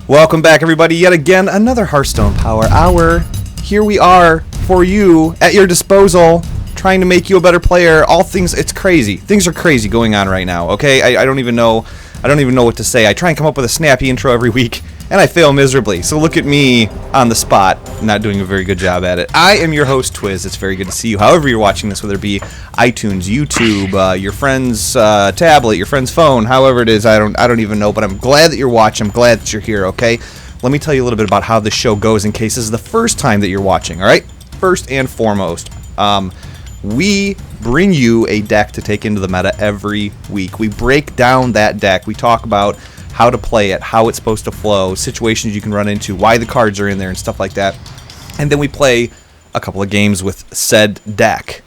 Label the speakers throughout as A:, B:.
A: Welcome back, everybody. Yet again, another Hearthstone Power Hour. Here we are for you at your disposal, trying to make you a better player. All things, it's crazy. Things are crazy going on right now. Okay, I don't even know. I don't even know what to say. I try and come up with a snappy intro every week, and I fail miserably. So look at me on the spot, not doing a very good job at it. I am your host, Twiz. It's very good to see you. However you're watching this, whether it be iTunes, YouTube, your friend's tablet, your friend's phone, however it is, I don't even know. But I'm glad that you're watching. I'm glad that you're here. Okay, let me tell you a little bit about how this show goes in case this is the first time that you're watching. All right, first and foremost, we bring you a deck to take into the meta every week. We break down that deck. We talk about how to play it, how it's supposed to flow, situations you can run into, why the cards are in there, and stuff like that. And then we play a couple of games with said deck.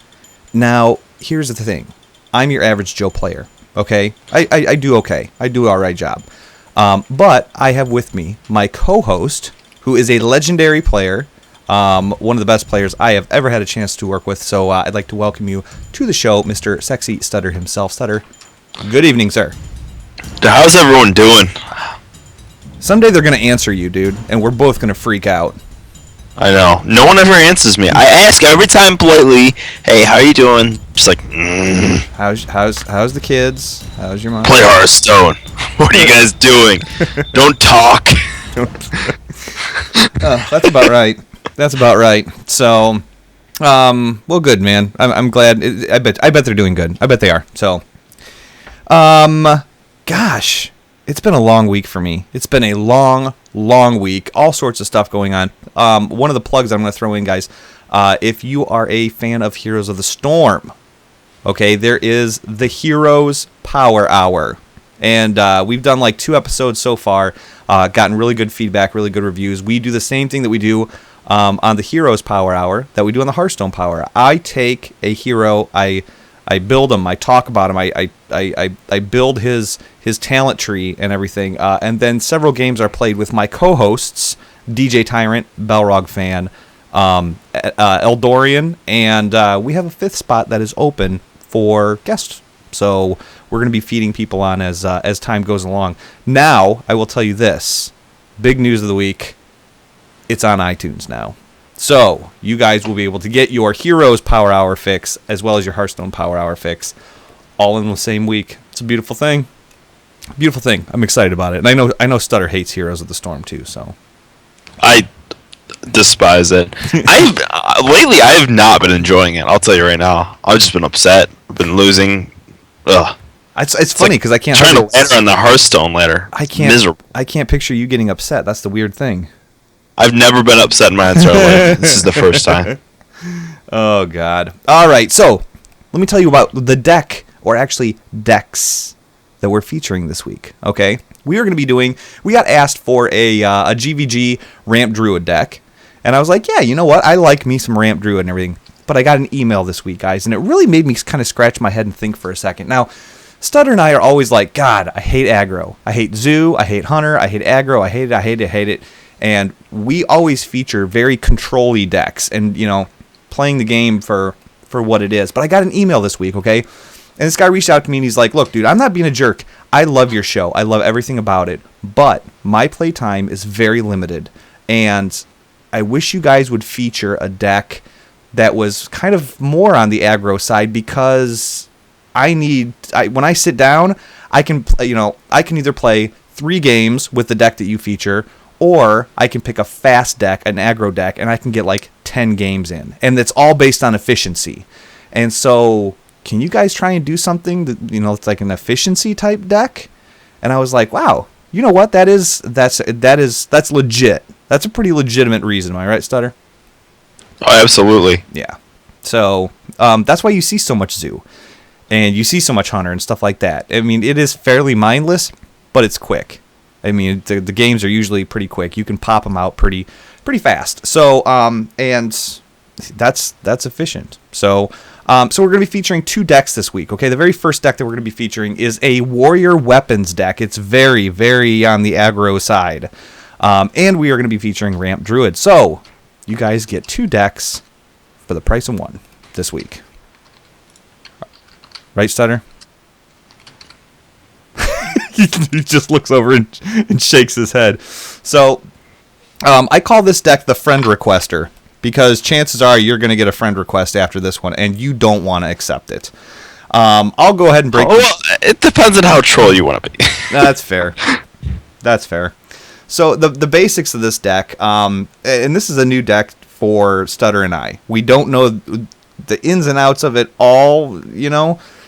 A: Now, here's the thing. I'm your average Joe player, okay? I do okay. I do an alright job. But I have with me my co-host, who is a legendary player, one of the best players I have ever had a chance to work with. So I'd like to welcome you to the show, Mr. Sexy Stutter himself. Stutter, good evening, sir.
B: How's everyone doing?
A: Someday they're going to answer you, dude, and we're both going to freak out.
B: I know. No one ever answers me. I ask every time politely, hey, how you doing? Just like,
A: How's the kids? How's your mom?
B: Play Hearthstone. What are you guys doing? Don't talk.
A: That's about right. That's about right. So, well, good, man. I'm glad. I bet they're doing good. I bet they are. So, gosh, it's been a long week for me. It's been a long week. All sorts of stuff going on. One of the plugs I'm going to throw in, guys, if you are a fan of Heroes of the Storm, okay, there is the Heroes Power Hour. And we've done like 2 episodes so far, gotten really good feedback, really good reviews. We do the same thing that we do on the Heroes Power Hour that we do on the Hearthstone Power Hour. I take a hero, I build him, I talk about him, I build his talent tree and everything, and then several games are played with my co-hosts, DJ Tyrant, Belrog Fan, Eldorian, and we have a 5th spot that is open for guests. So we're going to be feeding people on as time goes along. Now, I will tell you this. Big news of the week. It's on iTunes now. So you guys will be able to get your Heroes Power Hour fix as well as your Hearthstone Power Hour fix all in the same week. It's a beautiful thing. Beautiful thing. I'm excited about it. And I know Stutter hates Heroes of the Storm too, so
B: I despise it. Lately I have not been enjoying it. I'll tell you right now. I've just been upset. I've been losing. Ugh.
A: It's funny because I can't
B: trying to ladder on the Hearthstone ladder. Miserable.
A: I can't picture you getting upset. That's the weird thing.
B: I've never been upset in my entire life. This is the first time.
A: Oh, God. All right, so let me tell you about the deck, or actually decks, that we're featuring this week, okay? We got asked for a GvG Ramp Druid deck, and I was like, yeah, you know what? I like me some Ramp Druid and everything. But I got an email this week, guys, and it really made me kind of scratch my head and think for a second. Now, Stutter and I are always like, God, I hate aggro. I hate zoo. I hate hunter. I hate aggro. I hate it. And we always feature very control-y decks and, playing the game for what it is. But I got an email this week, okay? And this guy reached out to me and he's like, look, dude, I'm not being a jerk. I love your show. I love everything about it. But my playtime is very limited. And I wish you guys would feature a deck that was kind of more on the aggro side because when I sit down, I can either play 3 games with the deck that you feature, or I can pick a fast deck, an aggro deck, and I can get like 10 games in. And it's all based on efficiency. And so, can you guys try and do something that, it's like an efficiency type deck? And I was like, wow, you know what? That's legit. That's a pretty legitimate reason. Am I right, Stutter?
B: Oh, absolutely.
A: Yeah. So, that's why you see so much zoo. And you see so much hunter and stuff like that. I mean, it is fairly mindless, but it's quick. I mean, the games are usually pretty quick. You can pop them out pretty fast. So, and that's efficient. So we're going to be featuring 2 decks this week. Okay, the very first deck that we're going to be featuring is a warrior weapons deck. It's very, very on the aggro side. And we are going to be featuring Ramp Druid. So you guys get 2 decks for the price of 1 this week. Right, Stutter? He just looks over and shakes his head. So I call this deck the friend requester, because chances are you're going to get a friend request after this one, and you don't want to accept it. I'll go ahead and break.
B: Well, it depends on how troll you want to be.
A: That's fair. That's fair. So the basics of this deck, and this is a new deck for Stutter and I. We don't know the ins and outs of it all,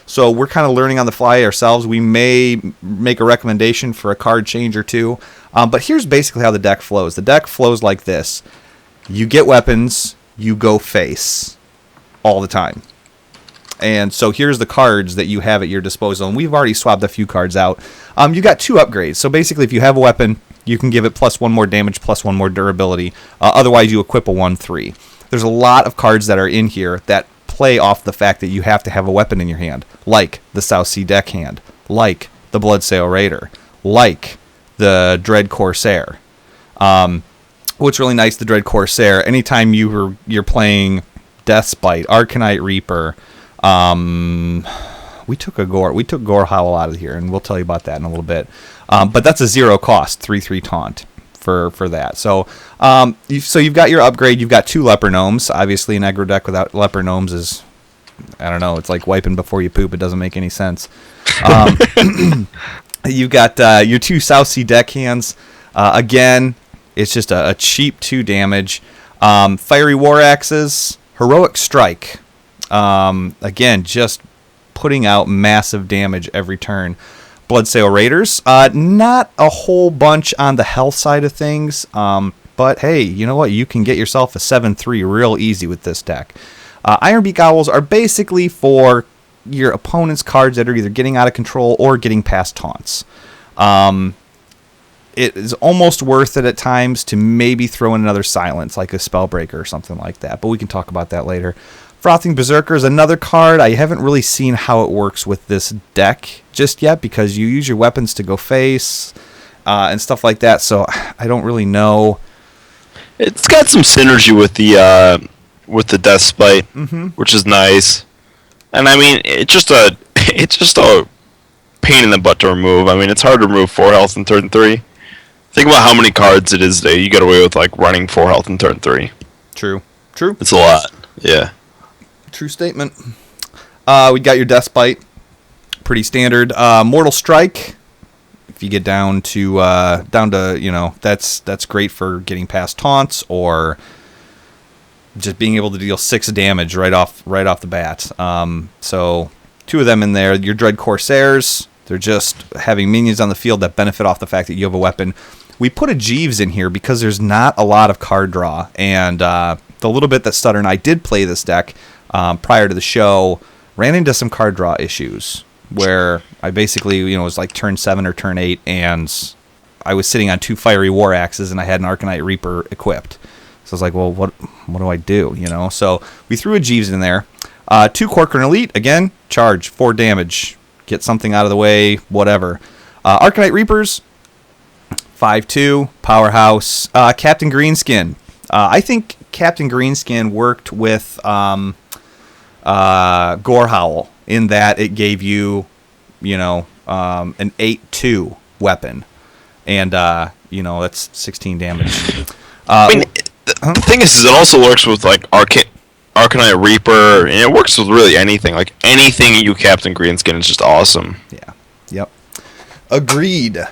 A: so we're kind of learning on the fly ourselves. We may make a recommendation for a card change or two, but here's basically how the deck flows. The deck flows like this. You get weapons, you go face all the time. And so here's the cards that you have at your disposal, and we've already swapped a few cards out. You got 2 upgrades. So basically, if you have a weapon, you can give it +1 more damage, +1 more durability. Otherwise, you equip a 1/3. There's a lot of cards that are in here that play off the fact that you have to have a weapon in your hand, like the South Sea Deckhand, like the Bloodsail Raider, like the Dread Corsair. What's really nice, the Dread Corsair, anytime you're playing Deathspite, Arcanite Reaper, we took Gore Howl out of here, and we'll tell you about that in a little bit. But that's a 0 cost 3/3 taunt for that. So you've got your upgrade. You've got 2 Leper Gnomes. Obviously, an aggro deck without Leper Gnomes is, I don't know. It's like wiping before you poop. It doesn't make any sense. You've got your 2 South Sea Deckhands. Again, it's just a cheap 2 damage. Fiery War Axes, Heroic Strike. Again, just putting out massive damage every turn. Bloodsail Raiders, not a whole bunch on the health side of things, but hey, you know what? You can get yourself a 7/3 real easy with this deck. Ironbeak Owls are basically for your opponent's cards that are either getting out of control or getting past taunts. It is almost worth it at times to maybe throw in another silence, like a Spellbreaker or something like that, but we can talk about that later. Frothing Berserker is another card. I haven't really seen how it works with this deck just yet, because you use your weapons to go face and stuff like that, so I don't really know.
B: It's got some synergy with the Deathspite, which is nice. And I mean, it's just a pain in the butt to remove. I mean, it's hard to remove 4 health in turn 3. Think about how many cards it is that you get away with like running 4 health in turn 3.
A: True.
B: It's a lot. Yeah.
A: True statement. We got your Deathspite, pretty standard. Mortal Strike. If you get down to that's great for getting past taunts or just being able to deal 6 damage right off the bat. So 2 of them in there. Your Dread Corsairs. They're just having minions on the field that benefit off the fact that you have a weapon. We put a Jeeves in here because there's not a lot of card draw, and the little bit that Stutter and I did play this deck prior to the show, ran into some card draw issues where I basically, it was like turn 7 or turn 8, and I was sitting on 2 Fiery War Axes, and I had an Arcanite Reaper equipped. So I was like, well, what do I do? So we threw a Jeeves in there. 2 Corcoran Elite, again, charge 4 damage, get something out of the way, whatever. Arcanite Reapers, 5/2 powerhouse. Captain Greenskin. I think Captain Greenskin worked with Gorehowl in that it gave you, an 8/2 weapon, and that's 16 damage.
B: I mean, the thing is it also works with like Arcanite Reaper, and it works with really anything. Like anything you Captain Greenskin is just awesome.
A: Yeah. Yep. Agreed.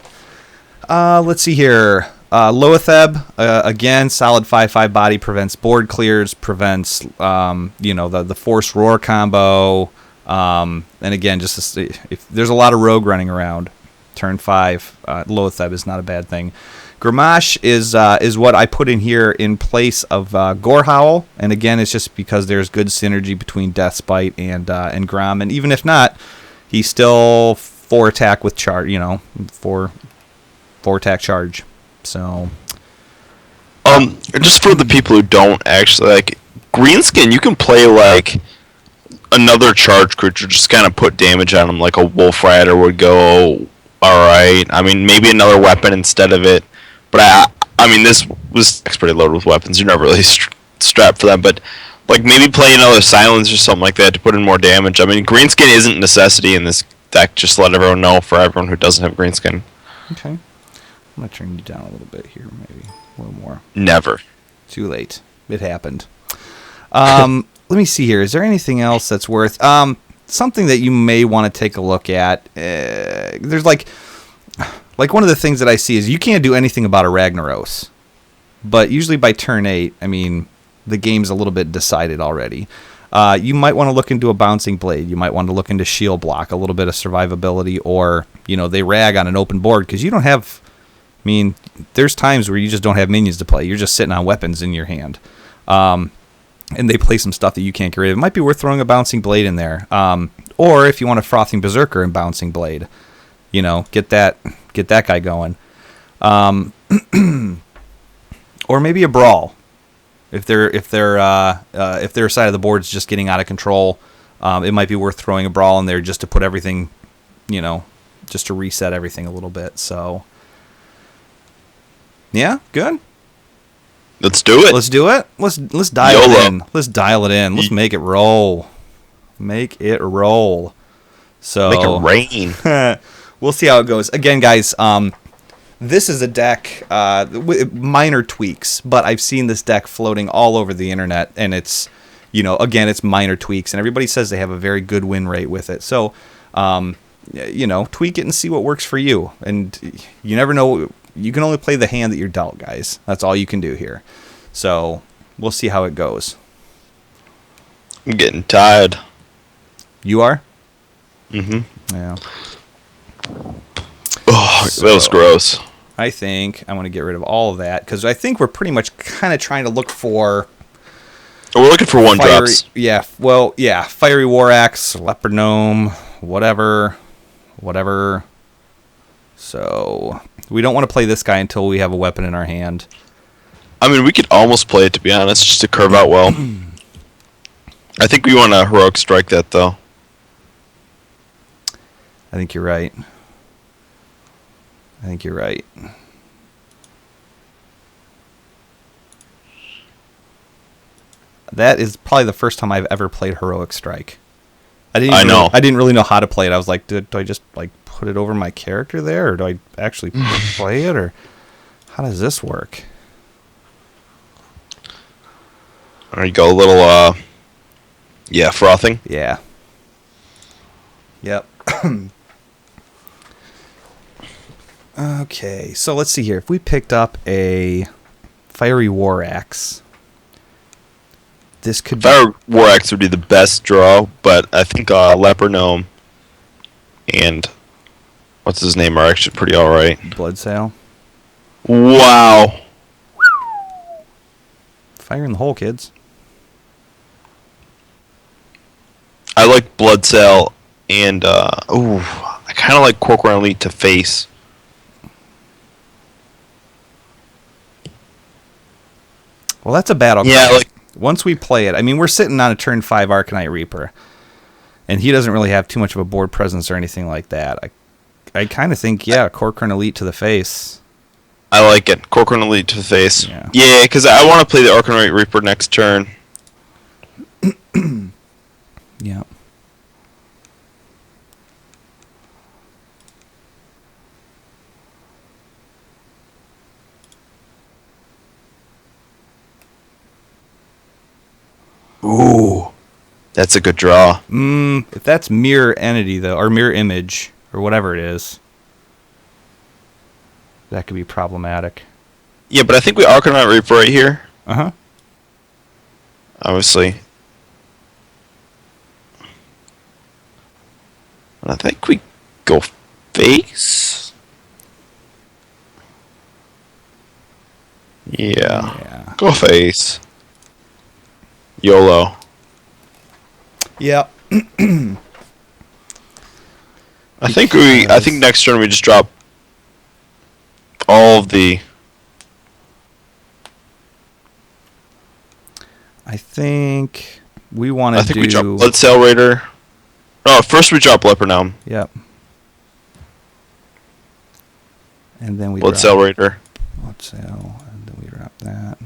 A: Let's see here. Loatheb, again, solid 5/5 body, prevents board clears, prevents the Force Roar combo, and again, just if there's a lot of rogue running around, turn 5, Loatheb is not a bad thing. Gramash is what I put in here in place of Gorehowl, and again, it's just because there's good synergy between Deathspite and Grom, and even if not, he's still 4 attack with charge, 4 attack charge. So,
B: just for the people who don't actually like Greenskin, you can play like another charge creature, just kind of put damage on them, like a Wolf Rider would go. All right, I mean maybe another weapon instead of it, but I mean this was pretty loaded with weapons. You're not really strapped for them, but like maybe play another Silence or something like that to put in more damage. I mean Greenskin isn't necessity in this deck. Just let everyone know for everyone who doesn't have Greenskin.
A: Okay. I'm going to turn you down a little bit here, maybe. A little more.
B: Never.
A: Too late. It happened. Let me see here. Is there anything else that's worth... something that you may want to take a look at. There's like one of the things that I see is you can't do anything about a Ragnaros. But usually by turn 8, I mean, the game's a little bit decided already. You might want to look into a Bouncing Blade. You might want to look into Shield Block, a little bit of survivability, or, they rag on an open board because you don't have... I mean, there's times where you just don't have minions to play. You're just sitting on weapons in your hand. And they play some stuff that you can't get rid of. It might be worth throwing a Bouncing Blade in there. Or if you want a Frothing Berserker and Bouncing Blade, get that guy going. Or maybe a Brawl. If their side of the board's just getting out of control, it might be worth throwing a Brawl in there just to put everything, just to reset everything a little bit. So, yeah, good.
B: Let's do it.
A: Let's do it. Let's dial it in. Let's dial it in. Let's make it roll. Make it roll. So
B: make it rain.
A: We'll see how it goes. Again, guys, this is a deck with minor tweaks, but I've seen this deck floating all over the internet, and it's, again, it's minor tweaks, and everybody says they have a very good win rate with it. So, tweak it and see what works for you. And you never know. You can only play the hand that you're dealt, guys. That's all you can do here. So, we'll see how it goes.
B: I'm getting tired.
A: You are?
B: Mm-hmm.
A: Yeah.
B: Oh, that was gross.
A: I think I want to get rid of all of that, because I think we're pretty much kind of trying to look for...
B: Oh, we're looking for one drops.
A: Yeah, well, yeah. Fiery War Axe, Leopard Gnome, whatever. So... we don't want to play this guy until we have a weapon in our hand.
B: I mean, we could almost play it, to be honest, just to curve out well. I think we want to Heroic Strike that, though.
A: I think you're right. That is probably the first time I've ever played Heroic Strike. I didn't really know how to play it. I was like, do I just put it over my character there, or do I actually play it, or how does this work?
B: There you go, a little frothing.
A: Yeah. Yep. Okay, so let's see here. If we picked up a Fiery War Axe, this could
B: Fiery War Axe would be the best draw, but I think Leopard Gnome and what's his name are actually pretty alright.
A: Bloodsail.
B: Wow.
A: Fire in the hole, kids.
B: I like Bloodsail and I kind of like Corcoran Elite to face.
A: Well, that's a battle card.
B: Yeah,
A: Once we play it, I mean, we're sitting on a turn 5 Arcanite Reaper, and he doesn't really have too much of a board presence or anything like that. I kind of think, Corcoran Elite to the face.
B: I like it. Corcoran Elite to the face.
A: Yeah,
B: because I want to play the Arcanite Reaper next turn.
A: Yeah.
B: Ooh, that's a good draw.
A: If that's Mirror Entity, though, or Mirror Image, or whatever it is, that could be problematic.
B: Yeah, but I think we Arcanite Reaper right here.
A: Uh-huh.
B: Obviously. I think we go face. Yeah. Go face. YOLO.
A: Yep.
B: I think next turn we just drop all of the.
A: I think we want to do.
B: We drop Bloodsail Raider. Oh, first we drop Leopard Gnome.
A: Yep. And then we
B: Bloodsail Raider.
A: Bloodsail, and then we drop that.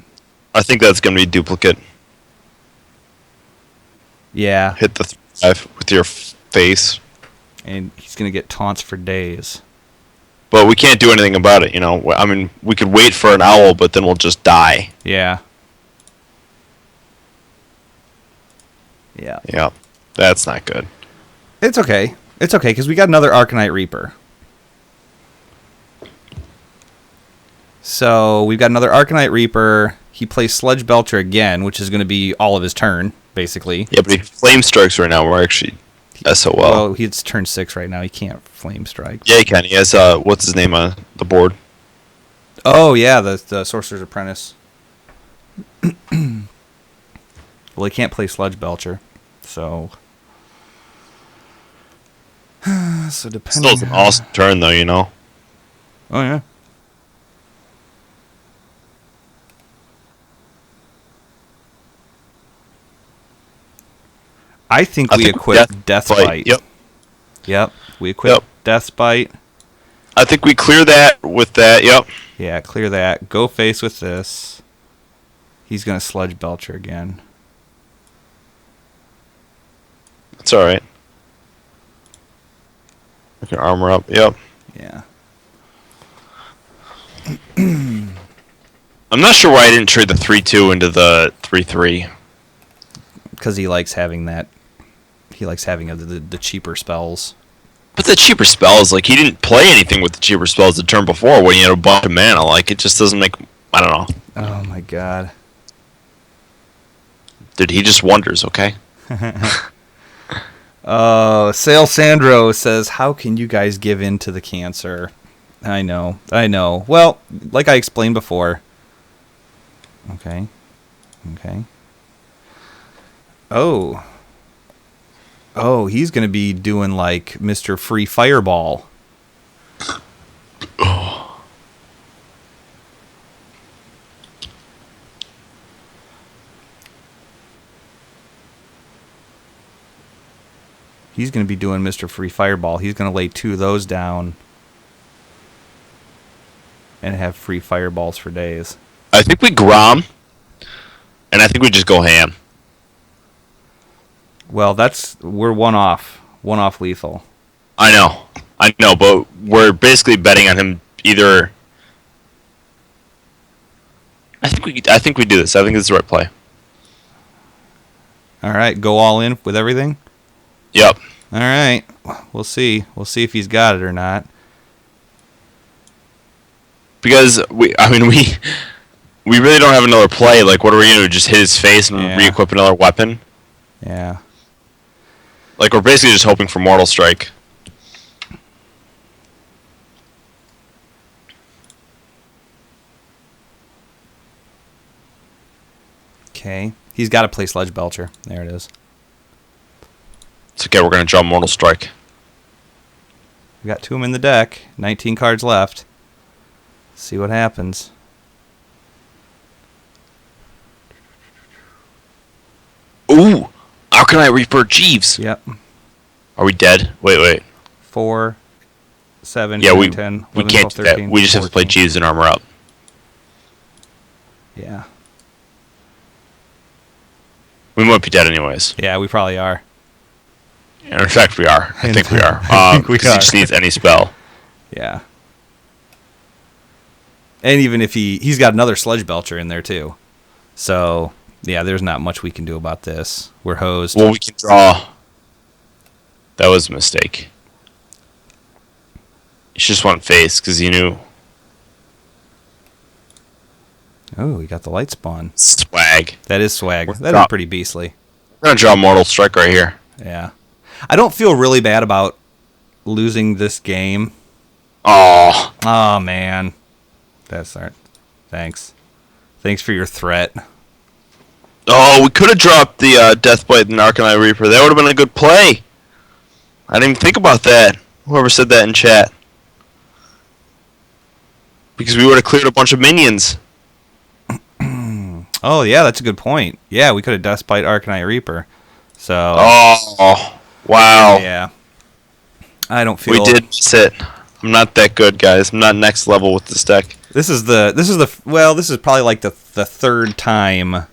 B: I think that's gonna be duplicate.
A: Yeah.
B: Hit the 5 with your face.
A: And he's going to get taunts for days.
B: But we can't do anything about it, you know. I mean, we could wait for an owl, but then we'll just die.
A: Yeah. Yeah.
B: Yeah. That's not good.
A: It's okay. It's okay, because we got another Arcanite Reaper. So, we've got another Arcanite Reaper. He plays Sludge Belcher again, which is going to be all of his turn, basically.
B: Yeah, but he Flame Strikes right now. We're actually SOL.
A: Well, he's turn 6 right now. He can't Flame Strike.
B: Yeah, he can. He has, what's his name on the board?
A: Oh, yeah, the Sorcerer's Apprentice. Well, he can't play Sludge Belcher, so... So depending...
B: Still an awesome turn, though, you know?
A: Oh, yeah. I think we equip Death Bite. Yep. We equip Death Bite.
B: I think we clear that with that. Yep.
A: Yeah, clear that. Go face with this. He's going to Sludge Belcher again.
B: That's alright. I can armor up. Yep.
A: Yeah.
B: I'm not sure why I didn't trade the 3-2 into the 3-3.
A: Because he likes having that. He likes having the cheaper spells.
B: But the cheaper spells, like, he didn't play anything with the cheaper spells the turn before when he had a bunch of mana. Like, it just doesn't make... I don't know.
A: Oh, my God.
B: Dude, he just wonders, okay?
A: Sale Sandro says, how can you guys give in to the cancer? I know. Well, like I explained before. Okay. Oh, he's going to be doing like Mr. Free Fireball. He's going to be doing Mr. Free Fireball. He's going to lay 2 of those down and have free fireballs for days.
B: I think we Grom, and I think we just go ham.
A: Well, we're one off lethal.
B: I know, but we're basically betting on him either. I think we do this. I think it's the right play.
A: All right, go all in with everything.
B: Yep.
A: All right, we'll see. We'll see if he's got it or not.
B: Because we really don't have another play. Like, what are we gonna do? Just hit his face and re-equip another weapon?
A: Yeah.
B: Like, we're basically just hoping for Mortal Strike.
A: Okay. He's got to play Sludge Belcher. There it is.
B: It's okay, we're going to draw Mortal Strike.
A: We got 2 of them in the deck. 19 cards left. See what happens.
B: Ooh! How can I Reaper Jeeves?
A: Yep.
B: Are we dead? Wait.
A: 4, 7,
B: yeah,
A: 9, 10, 11,
B: we can't
A: 12,
B: do
A: 13,
B: that. We just
A: 14.
B: have to play Jeeves and armor up.
A: Yeah.
B: We might be dead anyways.
A: Yeah, we probably are.
B: And in fact, we are. I think we are.
A: I think we
B: Because he just needs any spell.
A: Yeah. And even if he's got another Sludge Belcher in there too. So, yeah, there's not much we can do about this. We're hosed.
B: Well, we can draw. That was a mistake. He just went face because he knew.
A: Oh, we got the light spawn.
B: Swag.
A: That is swag. That is pretty beastly.
B: We're going to draw Mortal Strike right here.
A: Yeah. I don't feel really bad about losing this game.
B: Oh.
A: Oh, man. That's all right. Thanks. Thanks for your threat.
B: Oh, we could have dropped the Deathblade and Arcanine Reaper. That would have been a good play. I didn't even think about that. Whoever said that in chat. Because we would have cleared a bunch of minions.
A: Oh, yeah, that's a good point. Yeah, we could have Deathbite Arcanine Reaper. So.
B: Oh, wow.
A: Yeah. I don't feel.
B: We did miss it. I'm not that good, guys. I'm not next level with this deck.
A: This is probably like the third time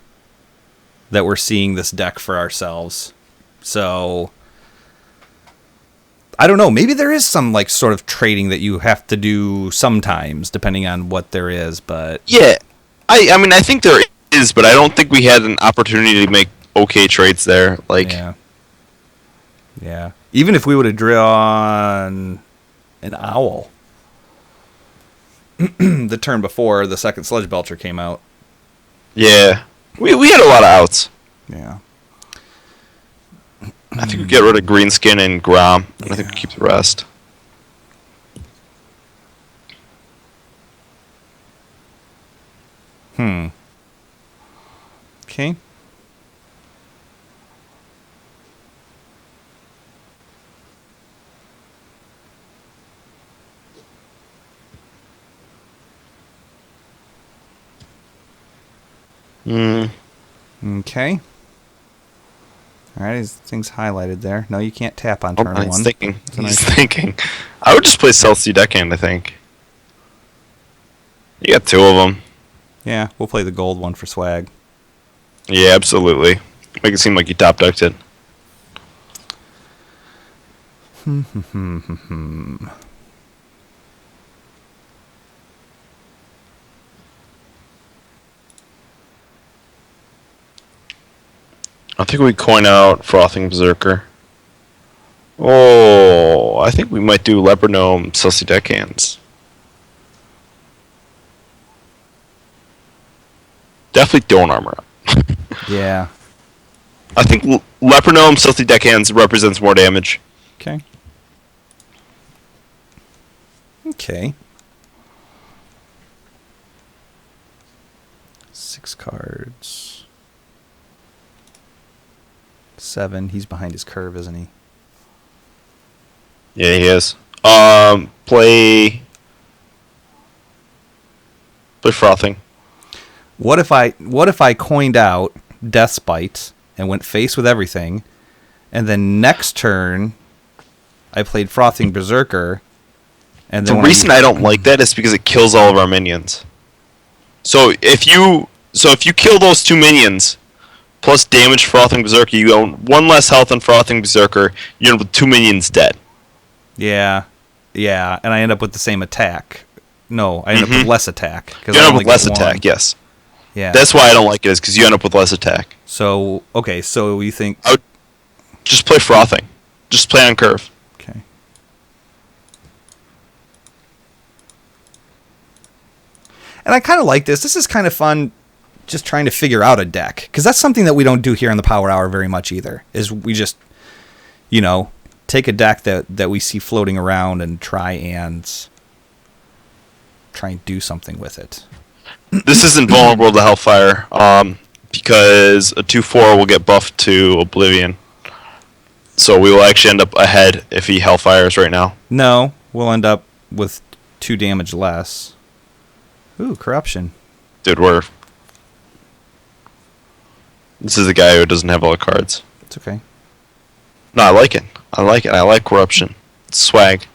A: that we're seeing this deck for ourselves. So I don't know. Maybe there is some like sort of trading that you have to do sometimes, depending on what there is. But
B: yeah, I mean, I think there is, but I don't think we had an opportunity to make okay trades there. Like,
A: yeah. Even if we would have drawn an owl the turn before the second Sludge Belcher came out.
B: Yeah, we had a lot of outs.
A: Yeah.
B: I think we get rid of Greenskin and Grom. I think we keep the rest.
A: Okay. Okay. All right, his thing's highlighted there. No, you can't tap on turn one.
B: He's thinking. He's thinking. I would just play Celsi Deckhand, I think. You got two of them.
A: Yeah, we'll play the gold one for swag.
B: Yeah, absolutely. Make it seem like you top decked it. I think we coin out Frothing Berserker. Oh, I think we might do Leopard Gnome, Celsi Deckhands. Definitely don't armor up.
A: Yeah.
B: I think Leopard Gnome, Celsi Deckhands represents more damage.
A: Okay. Okay. 6 cards. 7. He's behind his curve, isn't he?
B: Yeah, he is. Play Frothing.
A: What if I coined out Deathspite and went face with everything, and then next turn I played Frothing Berserker, and then
B: the reason I don't like that is because it kills all of our minions. So if you kill those 2 minions plus damage Frothing Berserker, you own 1 less health than Frothing Berserker. You end up with 2 minions dead.
A: Yeah, and I end up with the same attack. No, I end up with less attack.
B: You end up with less attack, yes.
A: Yeah.
B: That's why I don't like it, is because you end up with less attack.
A: So, okay, so you think...
B: I would just play Frothing. Just play on curve.
A: Okay. And I kind of like this. This is kind of fun, just trying to figure out a deck. Because that's something that we don't do here in the Power Hour very much either. Is we just, take a deck that we see floating around and try and do something with it.
B: This isn't vulnerable to Hellfire, because a 2/4 will get buffed to Oblivion. So we will actually end up ahead if he Hellfires right now.
A: No, we'll end up with 2 damage less. Ooh, Corruption.
B: Dude, this is a guy who doesn't have all the cards.
A: It's okay.
B: No, I like it. I like Corruption. It's swag.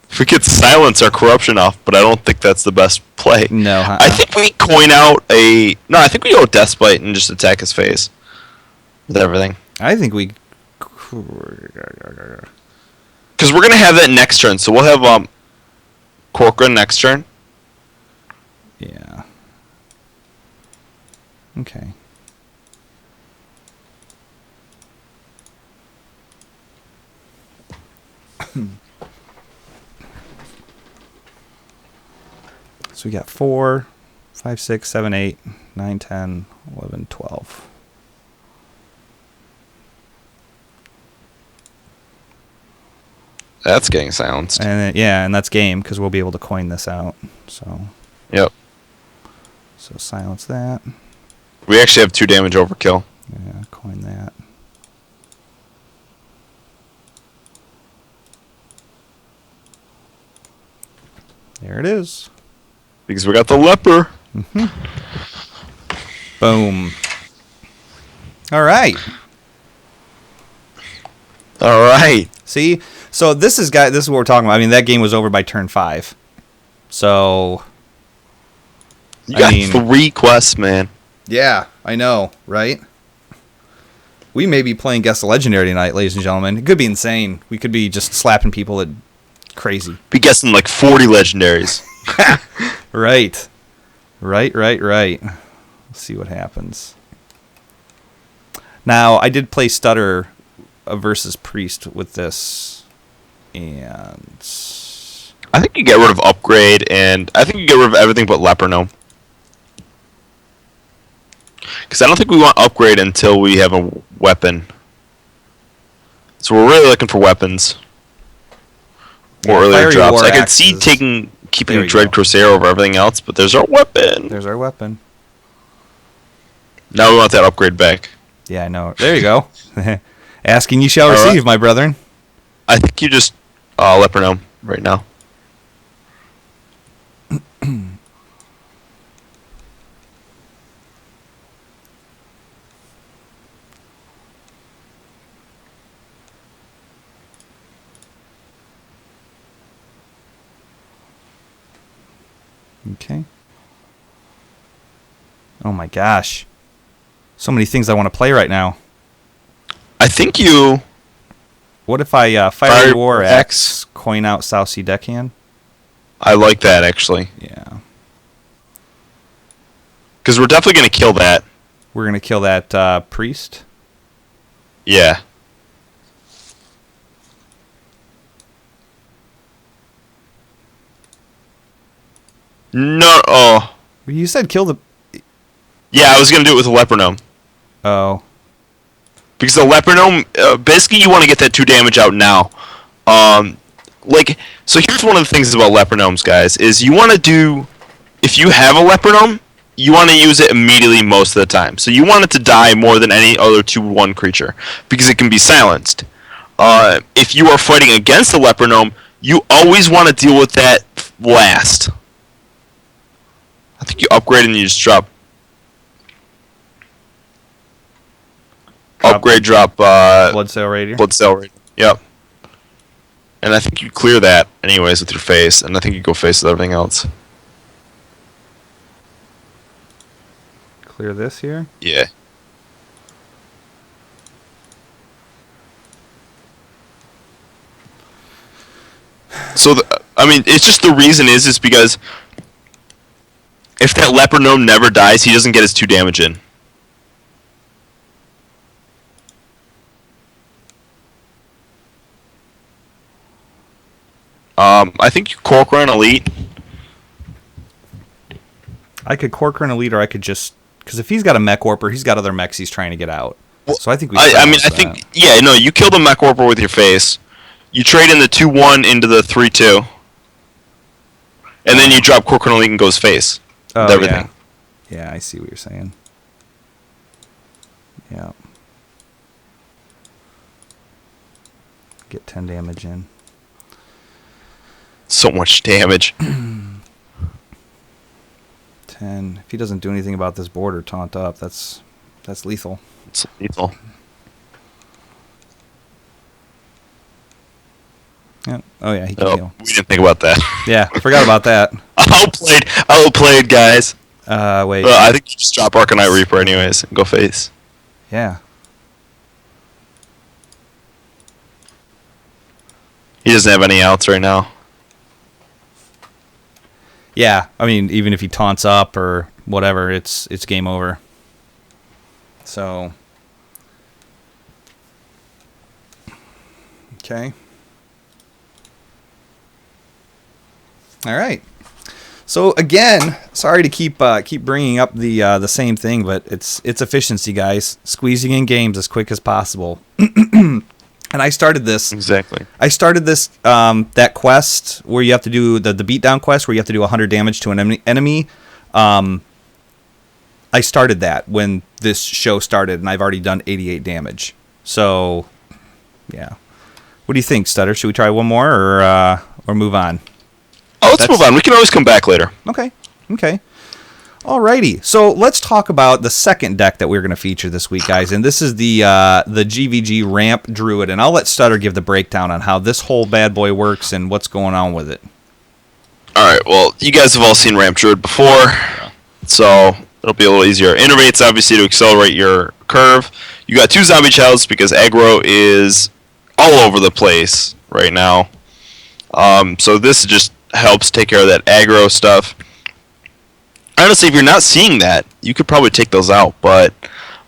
B: If we could silence our Corruption off, but I don't think that's the best play.
A: No,
B: I think we coin out I think we go Deathbite and just attack his face with everything.
A: I think we...
B: Because we're going to have that next turn, so we'll have Corcoran next turn.
A: Yeah. Okay. So we got 4, 5, 6, 7, 8, 9, 10, 11, 12.
B: That's getting silenced.
A: And and that's game because we'll be able to coin this out. So.
B: Yep.
A: So silence that.
B: We actually have 2 damage overkill.
A: Yeah, coin that. There it is.
B: Because we got the leper.
A: Boom. All right.
B: All right.
A: See, so this is what we're talking about. I mean, that game was over by turn 5. So
B: You got 3 quests, man.
A: Yeah, I know, right? We may be playing Guess the Legendary tonight, ladies and gentlemen. It could be insane. We could be just slapping people at crazy.
B: Be guessing like 40 legendaries.
A: Right. Let's see what happens. Now, I did play Stutter versus Priest with this, and
B: I think you get rid of Upgrade, and I think you get rid of everything but Leper-Gnome. Because I don't think we want Upgrade until we have a weapon. So we're really looking for weapons. Or earlier
A: Fiery
B: drops.
A: War
B: I could
A: Axe
B: see
A: is-
B: keeping Dread Corsair over everything else, but there's our weapon.
A: There's our weapon.
B: Now we want that upgrade back.
A: Yeah, I know. There you go. Asking you shall
B: All right.
A: receive, my brethren.
B: I think you just Leper-Gnome right now.
A: Okay. Oh my gosh. So many things I want to play right now.
B: I think you...
A: What if I Fiery War X, coin out South Sea Deckhand?
B: I like that, actually.
A: Yeah.
B: Because we're definitely going to kill that.
A: We're going to kill that Priest.
B: Yeah. No, oh.
A: You said kill the...
B: Yeah, I was going to do it with a Leper-Gnome.
A: Oh.
B: Because the Leper-Gnome, basically you want to get that 2 damage out now. So here's one of the things about Leper-Gnomes, guys, is you want to do... If you have a Leper-Gnome, you want to use it immediately most of the time. So you want it to die more than any other 2/1 creature, because it can be silenced. If you are fighting against the Leper-Gnome, you always want to deal with that last. I think you upgrade and you just drop. Upgrade, drop
A: Bloodsail Raider.
B: Bloodsail Raider. Yep. And I think you clear that anyways with your face, and I think you go face with everything else.
A: Clear this here.
B: Yeah. So it's just the reason is because if that Leper-Gnome never dies, he doesn't get his 2 damage in. I think you Corcoran Elite.
A: I could Corcoran Elite, or I could just... Because if he's got a Mech Warper, he's got other mechs he's trying to get out.
B: Well,
A: So I think we...
B: you kill the Mech Warper with your face. You trade in the 2/1 into the 3/2. And then you drop Corcoran Elite and goes face.
A: Oh,
B: with everything.
A: Yeah, I see what you're saying. Yeah. Get 10 damage in.
B: So much damage.
A: 10. If he doesn't do anything about this board or taunt up, that's lethal.
B: It's lethal.
A: Yeah. Oh yeah, he can heal.
B: We didn't think about that.
A: Yeah, I forgot about that.
B: Outplayed, guys.
A: Wait.
B: I think you just drop Arcanite Reaper anyways and go face.
A: Yeah.
B: He doesn't have any outs right now.
A: Yeah, I mean, even if he taunts up or whatever, it's game over. So. Okay. All right. So again, sorry to keep bringing up the same thing, but it's efficiency, guys. Squeezing in games as quick as possible. And I started this.
B: Exactly.
A: I started this that quest where you have to do the beatdown quest where you have to do 100 damage to an enemy. I started that when this show started, and I've already done 88 damage. So, yeah. What do you think, Stutter? Should we try one more or move on?
B: Oh, let's move on. We can always come back later.
A: Okay. Alrighty. So let's talk about the second deck that we're going to feature this week, guys. And this is the GvG Ramp Druid. And I'll let Stutter give the breakdown on how this whole bad boy works and what's going on with it.
B: All right. Well, you guys have all seen Ramp Druid before, so it'll be a little easier. Innervate's obviously to accelerate your curve. You got 2 zombie childs because aggro is all over the place right now. So this just helps take care of that aggro stuff. Honestly, if you're not seeing that, you could probably take those out, but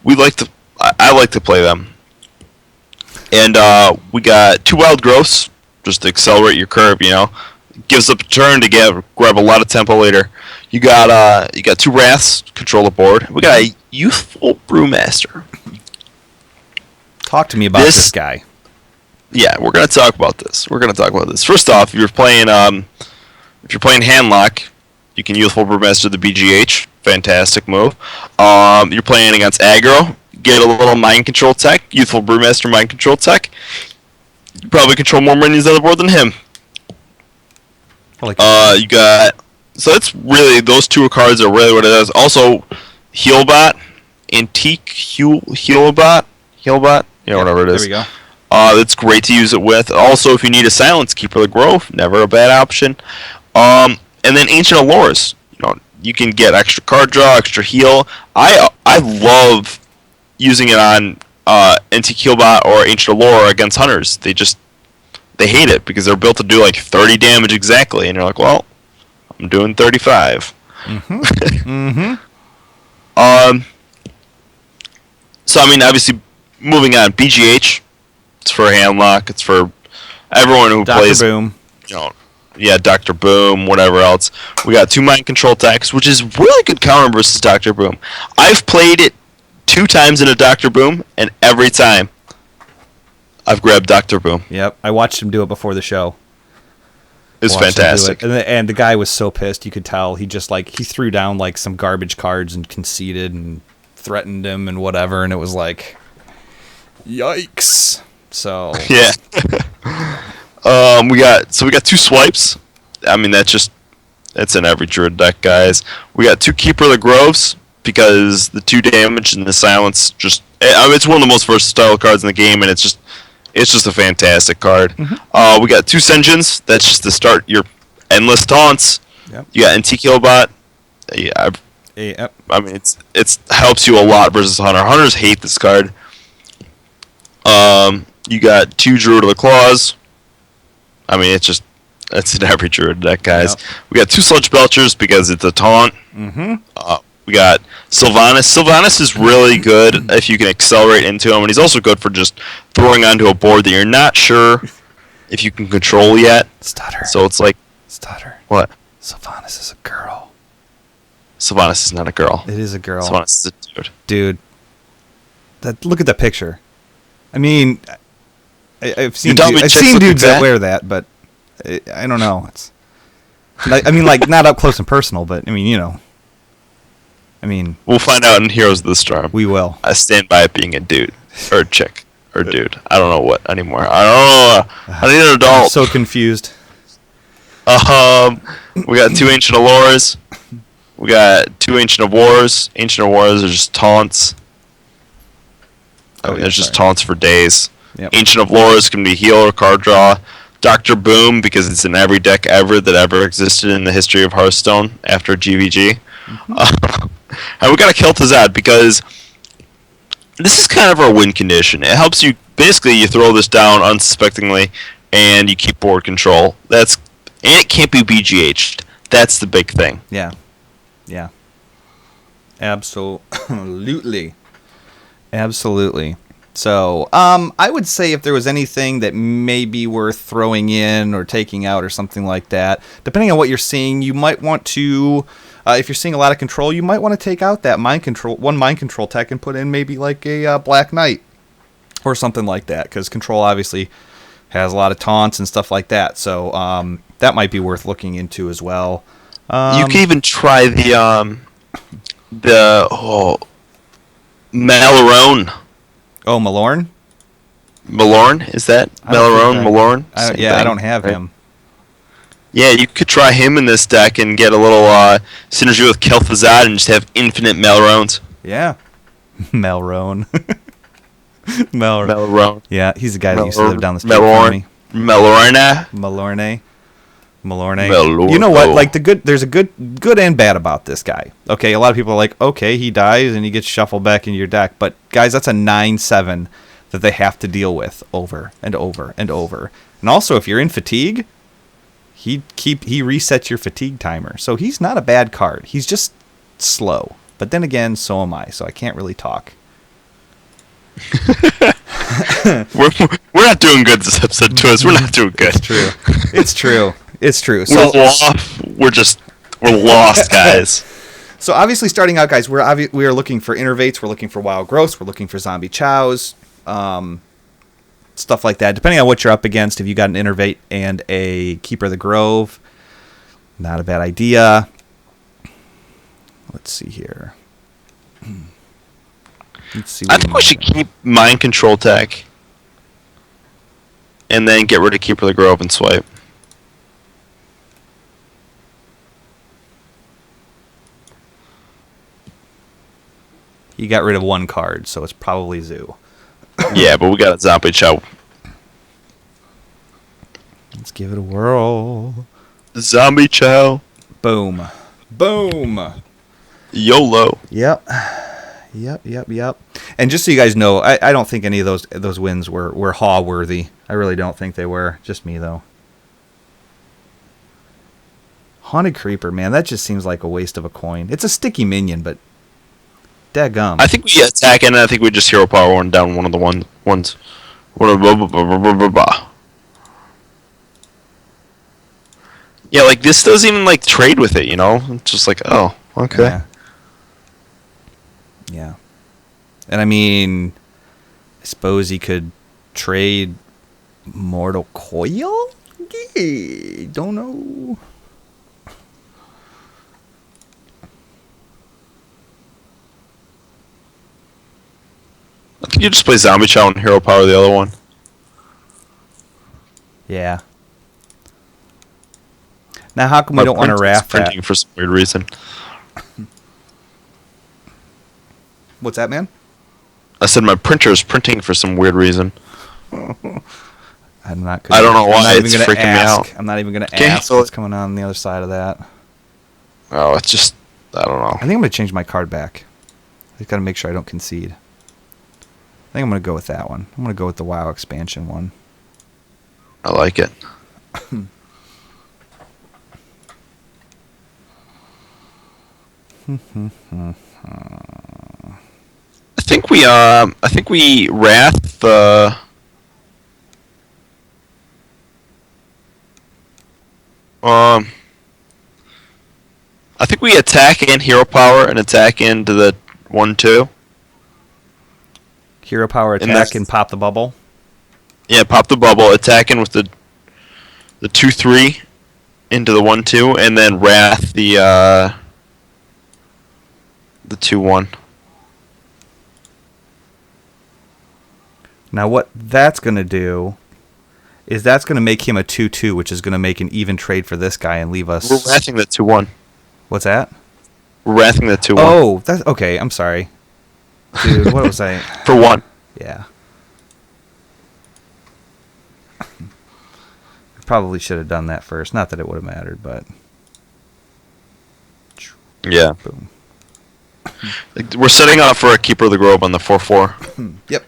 B: I like to play them. And we got 2 wild growths just to accelerate your curve. Gives up a turn to grab a lot of tempo later. You got 2 wraths, control the board. We got a youthful brewmaster.
A: Talk to me about this guy.
B: Yeah, we're gonna talk about this. First off, if you're playing handlock, you can youthful brewmaster the BGH. Fantastic move. You're playing against aggro. Get a little mind control tech. Youthful brewmaster mind control tech. You probably control more minions on the board than him.
A: I like that.
B: You got. So that's really, those 2 cards are really what it is. Also, Healbot, Antique Healbot, whatever it is.
A: There we go.
B: It's great to use it with. Also, if you need a silence, Keeper of the Grove, never a bad option. And then Ancient Allures. You can get extra card draw, extra heal. I love using it on Antique Healbot or Ancient Allure against hunters. They hate it because they're built to do like 30 damage exactly, and you're like, well, I'm doing 35. So I mean, obviously, moving on, BGH. It's for handlock. It's for everyone who plays.
A: Dr. Boom.
B: Yeah, Dr. Boom, whatever else. We got 2 mind control techs, which is really good counter versus Dr. Boom. I've played it 2 times in a Dr. Boom, and every time I've grabbed Dr. Boom.
A: Yep, I watched him do it before the show.
B: It's fantastic.
A: And the guy was so pissed, you could tell. He just he threw down some garbage cards and conceded and threatened him and whatever, and it was like, yikes. So
B: yeah. We got 2 swipes. I mean, that's in every Druid deck, guys. We got 2 Keeper of the Groves because the 2 damage and the silence it's one of the most versatile cards in the game, and it's just a fantastic card. We got 2 Sengens. That's just to start your endless taunts.
A: Yep.
B: You got Antique Healbot. Yeah,
A: yep.
B: I mean, it's helps you a lot versus Hunter. Hunters hate this card. You got 2 Druid of the Claws. I mean, it's in every Druid deck, guys.
A: Yep.
B: We got 2 Sludge Belchers because it's a taunt. We got Sylvanas. Sylvanas is really good if you can accelerate into him, and he's also good for just throwing onto a board that you're not sure if you can control yet.
A: Stutter.
B: So it's like...
A: Stutter.
B: What?
A: Sylvanas is a girl.
B: Sylvanas is not a girl.
A: It is a girl.
B: Sylvanas is a dude.
A: Dude. Look at that picture. I mean, I've seen dudes that wear that, but I don't know. I mean, not up close and personal, but I mean,
B: we'll find out in Heroes of the Storm.
A: We will.
B: I stand by it being a dude or a chick or dude. I don't know what anymore. I don't know. I need an adult.
A: I'm so confused.
B: We got 2 Ancient Allures. We got 2 Ancient of Wars. Ancient of Wars are just taunts. There's just taunts for days.
A: Yep.
B: Ancient of Lores can be heal or card draw. Dr. Boom, because it's in every deck ever that ever existed in the history of Hearthstone after GvG. And we got to Kel'Thuzad because this is kind of our win condition. It helps you, basically you throw this down unsuspectingly and you keep board control. And it can't be BGH'd. That's the big thing.
A: Yeah. Yeah. Absolutely. So, I would say if there was anything that may be worth throwing in or taking out or something like that, depending on what you're seeing, you might want to, if you're seeing a lot of control, you might want to take out that mind control tech and put in maybe like a Black Knight or something like that, because control obviously has a lot of taunts and stuff like that. So, that might be worth looking into as well.
B: You can even try the Malorone.
A: Oh, Malorne?
B: Malorne, is that? Malorne?
A: I don't have him.
B: Yeah, you could try him in this deck and get a little synergy with Kel'Thuzad and just have infinite Malorones.
A: Yeah. Malrone.
B: Malorone.
A: Yeah, he's the guy that used to live down the street from me.
B: Malorne.
A: Malorne. Malorne. You know what? Like there's a good and bad about this guy. Okay, a lot of people are like, okay, he dies and he gets shuffled back into your deck, but guys, that's a 9/7 that they have to deal with over and over and over. And also, if you're in fatigue, he resets your fatigue timer, so he's not a bad card. He's just slow. But then again, so am I, so I can't really talk.
B: we're not doing good this episode, Twist. We're not doing good.
A: It's true.
B: So we're lost, guys.
A: So obviously, starting out, guys, we are looking for innervates. We're looking for wild growths. We're looking for zombie chows, stuff like that. Depending on what you're up against, if you got an innervate and a keeper of the grove, not a bad idea. Let's see here.
B: I think we should keep mind control tech, and then get rid of keeper of the grove and swipe.
A: You got rid of one card, so it's probably Zoo.
B: Yeah, but we got a zombie chow.
A: Let's give it a whirl.
B: Zombie chow.
A: Boom.
B: YOLO.
A: Yep. And just so you guys know, I don't think any of those wins were Haw worthy. I really don't think they were. Just me, though. Haunted Creeper, man, that just seems like a waste of a coin. It's a sticky minion, but daggum.
B: I think we attack and I think we just hero power one down one of the ones. Yeah, like this doesn't even like trade with it, you know? It's just like, oh, okay.
A: Yeah. And I mean, I suppose he could trade Mortal Coil? Don't know.
B: I think you just play Zombie Chow and Hero Power the other one.
A: Yeah. Now, how come we don't want to raft that?
B: Printing for some weird reason.
A: What's that, man?
B: I said my printer is printing for some weird reason.
A: I don't know
B: why it's freaking me out.
A: I'm not even going to ask what's going on the other side of that.
B: Oh, it's just, I don't know.
A: I think I'm going to change my card back. I just got to make sure I don't concede. I think I'm going to go with that one. I'm going to go with the WoW expansion one.
B: I like it. I think we wrath the I think we attack and hero power and attack into the 1/2.
A: Hero power attack and pop the bubble.
B: Yeah, pop the bubble, attacking with the 2/3 into the 1/2, and then wrath the 2/1.
A: Now what that's going to do is that's going to make him a 2/2, which is going to make an even trade for this guy and leave us...
B: We're wrathing the 2/1.
A: What's that?
B: We're wrathing the 2/1.
A: Oh, that's okay. I'm sorry. Dude, what was I...
B: For 1.
A: Yeah. I probably should have done that first. Not that it would have mattered, but...
B: Yeah.
A: Boom.
B: We're setting up for a Keeper of the Grove on the 4/4.
A: Yep.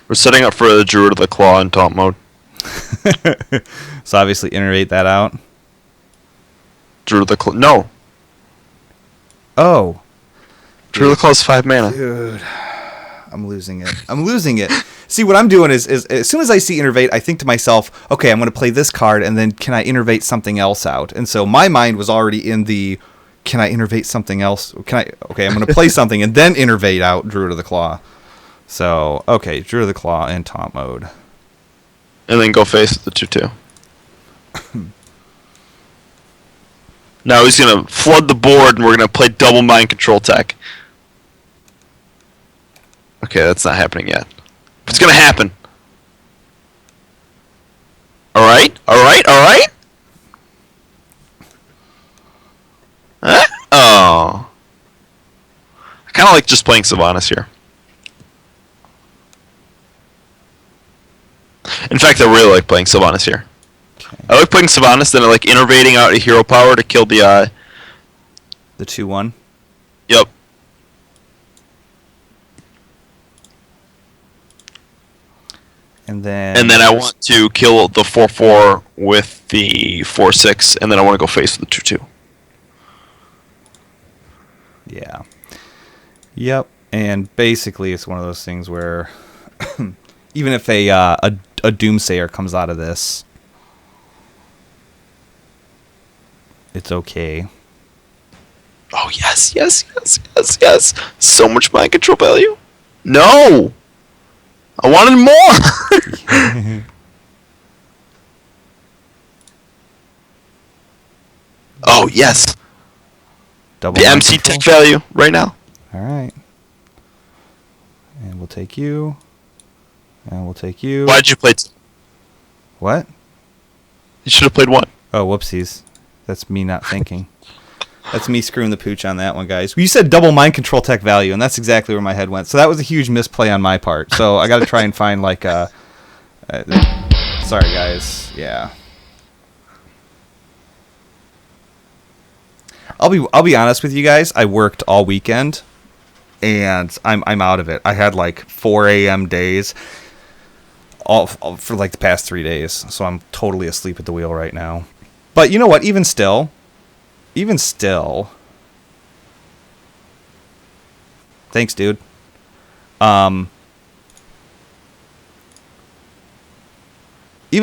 B: We're setting up for the Druid of the Claw in taunt mode.
A: So obviously iterate that out.
B: Druid of the Claw. No.
A: Oh.
B: Druid of the Claw is 5 mana.
A: Dude. I'm losing it. See, what I'm doing is as soon as I see innervate, I think to myself, okay, I'm going to play this card, and then can I innervate something else out? And so my mind was already in the, can I innervate something else? Okay, I'm going to play something and then innervate out Druid of the Claw. So, okay, Druid of the Claw in taunt mode.
B: And then go face the 2/2. Now he's going to flood the board, and we're going to play double mind control tech. Okay, that's not happening yet. It's going to happen. Alright. Huh? Oh. I kind of like just playing Sylvanas here. In fact, I really like playing Sylvanas here.
A: Okay.
B: I like playing Sylvanas, then I like innervating out a hero power to kill the
A: 2/1.
B: Yep.
A: And then
B: I want to kill the 4/4 with the 4/6, and then I want to go face with the 2/2.
A: Yeah. Yep. And basically, it's one of those things where even if a Doomsayer comes out of this, it's okay.
B: Oh yes, yes, yes, yes, yes! So much mind control value. No, I wanted more. Oh yes,
A: Double
B: the
A: mind
B: MC
A: control.
B: tech value right now.
A: All right. And we'll take you. And we'll take you.
B: Why did you play?
A: What?
B: You should have played one.
A: Oh, whoopsies. That's me not thinking. That's me screwing the pooch on that one, guys. You said double mind control tech value, and that's exactly where my head went. So that was a huge misplay on my part. So I got to try and find like a. Sorry, guys. Yeah. I'll be honest with you guys. I worked all weekend, and I'm out of it. I had like 4 a.m. days, all for like the past 3 days. So I'm totally asleep at the wheel right now. But you know what? Even still. Thanks, dude. Even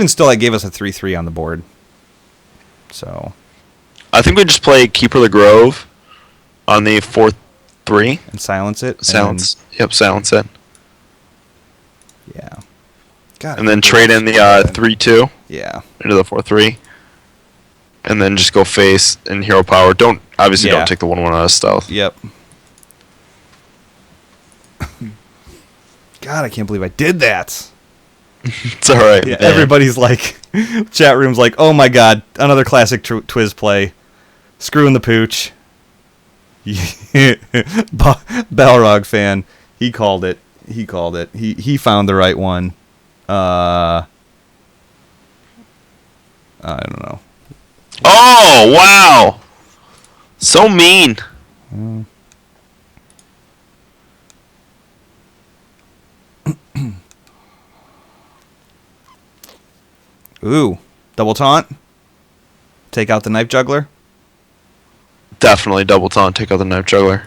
A: still, I gave us a 3/3 on the board. So.
B: I think we just play Keeper of the Grove on the 4/3.
A: And silence it.
B: Silence. Yep, silence it.
A: Yeah. God,
B: And then trade in the 3/2
A: Yeah.
B: into the 4/3. And then just go face and hero power. Don't
A: Yeah.
B: take the 1/1 out of stealth.
A: Yep. God, I can't believe I did that.
B: It's alright.
A: Yeah, everybody's like, chat room's like, oh my god, another classic Twiz play. Screwing the pooch. Balrog fan, he called it. He found the right one. I don't know.
B: Oh, wow! So mean.
A: Ooh, double taunt. Take out the knife juggler.
B: Definitely double taunt, take out the knife juggler.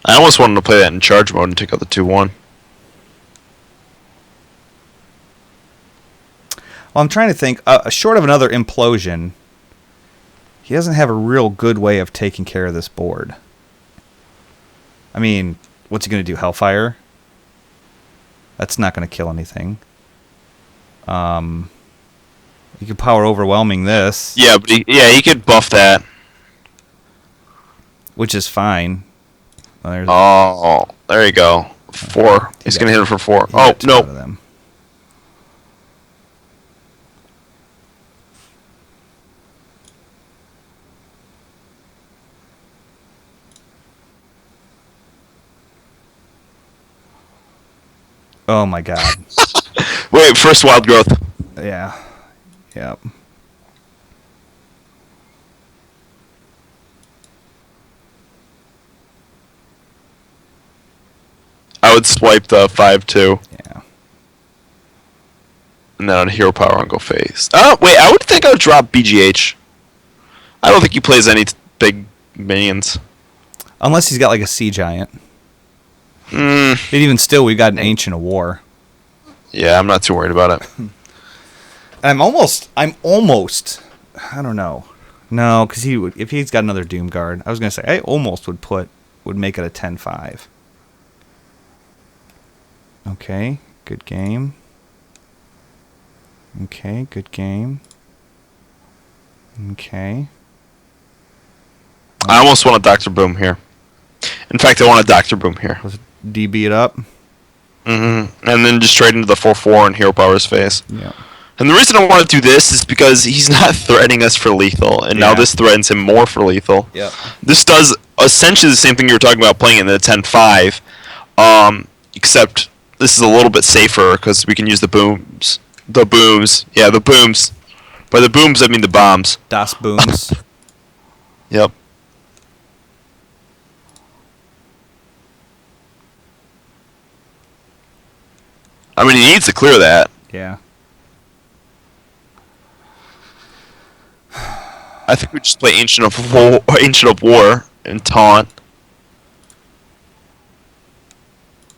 B: I almost wanted to play that in charge mode and take out the 2/1.
A: Well, I'm trying to think. Short of another implosion, he doesn't have a real good way of taking care of this board. I mean, what's he going to do? Hellfire? That's not going to kill anything. You could power overwhelming this.
B: Yeah, but he could buff that.
A: Which is fine.
B: Oh, there you go. 4. He's going to hit it for 4. Oh, no.
A: Them. Oh my god.
B: Wait, first wild growth.
A: Yeah. Yep.
B: I would swipe the 5/2.
A: Yeah.
B: And then on hero power and go face. Oh, wait, I would think I would drop BGH. I don't think he plays any big minions.
A: Unless he's got like a sea giant.
B: Mm,
A: But even still, we've got an Ancient of War.
B: yeah, I'm not too worried about it.
A: I'm almost, I don't know. No, because if he's got another Doom Guard, I was going to say, I almost would make it a 10-5. Okay, good game. Okay, good game. Okay.
B: I almost want a Dr. Boom here. In fact, I want a Dr. Boom here.
A: Let's DB it up.
B: And then just trade into the 4/4 and hero power's face.
A: Yeah.
B: And the reason I want to do this is because he's not threatening us for lethal, and now
A: Yeah.
B: this threatens him more for lethal.
A: Yep.
B: This does essentially the same thing you were talking about playing in the 10-5, except this is a little bit safer because we can use the booms. The booms. Yeah, the booms. By the booms, I mean the bombs.
A: Das Booms.
B: Yep. I mean, he needs to clear that.
A: Yeah.
B: I think we just play Ancient of War and taunt.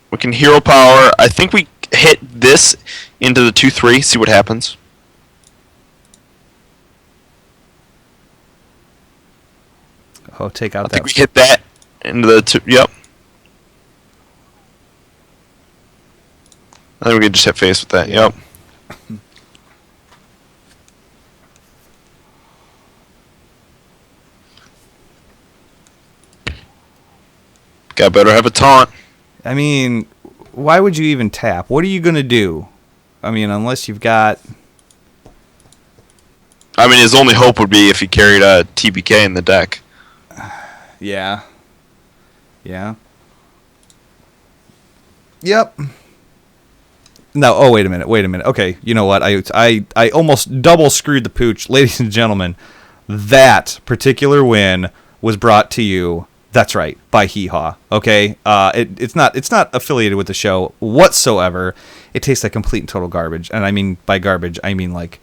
B: We can hero power. I think we hit this into the 2-3. See what happens.
A: Oh, take out
B: I
A: that.
B: think we hit that into the 2. Yep. I think we can just hit face with that.
A: Yeah.
B: Yep. Got better have a taunt.
A: I mean, why would you even tap? What are you going to do? I mean, unless you've got...
B: I mean, his only hope would be if he carried a TBK in the deck.
A: Yeah. Yeah. Yep. No, oh, wait a minute. Okay, you know what? I almost double screwed the pooch. Ladies and gentlemen, that particular win was brought to you, that's right, by Hee Haw. Okay? It's not affiliated with the show whatsoever. It tastes like complete and total garbage. And I mean, by garbage, I mean like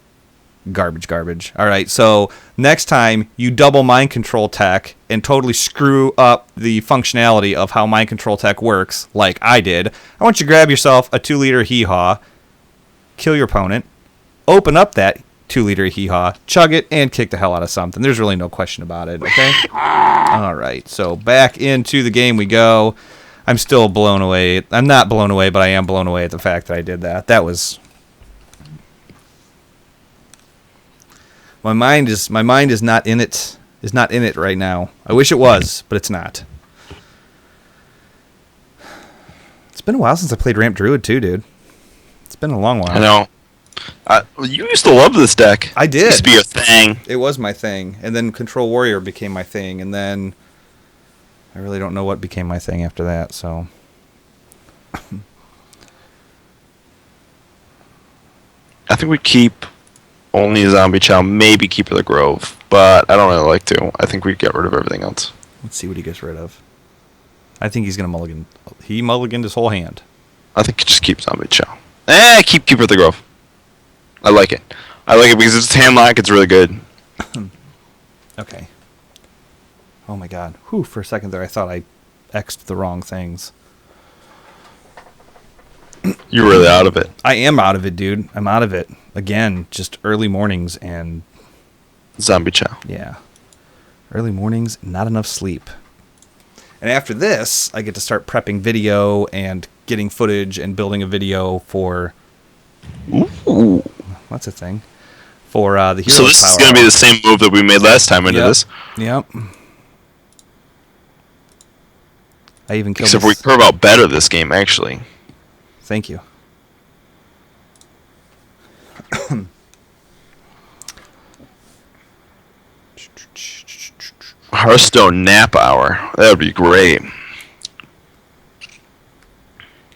A: garbage. All right, so next time you double mind control tech and totally screw up the functionality of how mind control tech works, like I did, I want you to grab yourself a 2-liter Hee Haw, kill your opponent, open up that 2-liter Hee Haw, chug it, and kick the hell out of something. There's really no question about it, okay? All right, so back into the game we go. I'm still blown away. I'm not blown away, but I am blown away at the fact that I did that. That was... My mind is not in it. Is not in it right now. I wish it was, but it's not. It's been a while since I played Ramp Druid too, dude. It's been a long while.
B: I know. You used to love this deck.
A: I did.
B: It used to be your thing.
A: It was my thing, and then Control Warrior became my thing, and then I really don't know what became my thing after that. So.
B: I think we keep only Zombie Chow, maybe Keeper of the Grove, but I don't really like to. I think we get rid of everything else.
A: Let's see what he gets rid of. I think he's gonna mulligan. He mulliganed his whole hand.
B: I think you just keep Zombie Chow. Keep Keeper of the Grove. I like it. I like it because it's hand lock. It's really good.
A: Okay. Oh my god. Whew, for a second there I thought I X'd the wrong things.
B: You're really out of it.
A: I am out of it, dude. I'm out of it. Again, just early mornings and...
B: Zombie Chow.
A: Yeah. Early mornings, not enough sleep. And after this, I get to start prepping video and getting footage and building a video for...
B: Ooh.
A: What's a thing? For the Heroes
B: So this
A: Power
B: is going to be
A: Hour.
B: the same move that we made last time into this.
A: Yep. I even killed
B: Except we
A: this.
B: curve out better this game, actually.
A: Thank you.
B: Hearthstone Nap Hour. That would be great.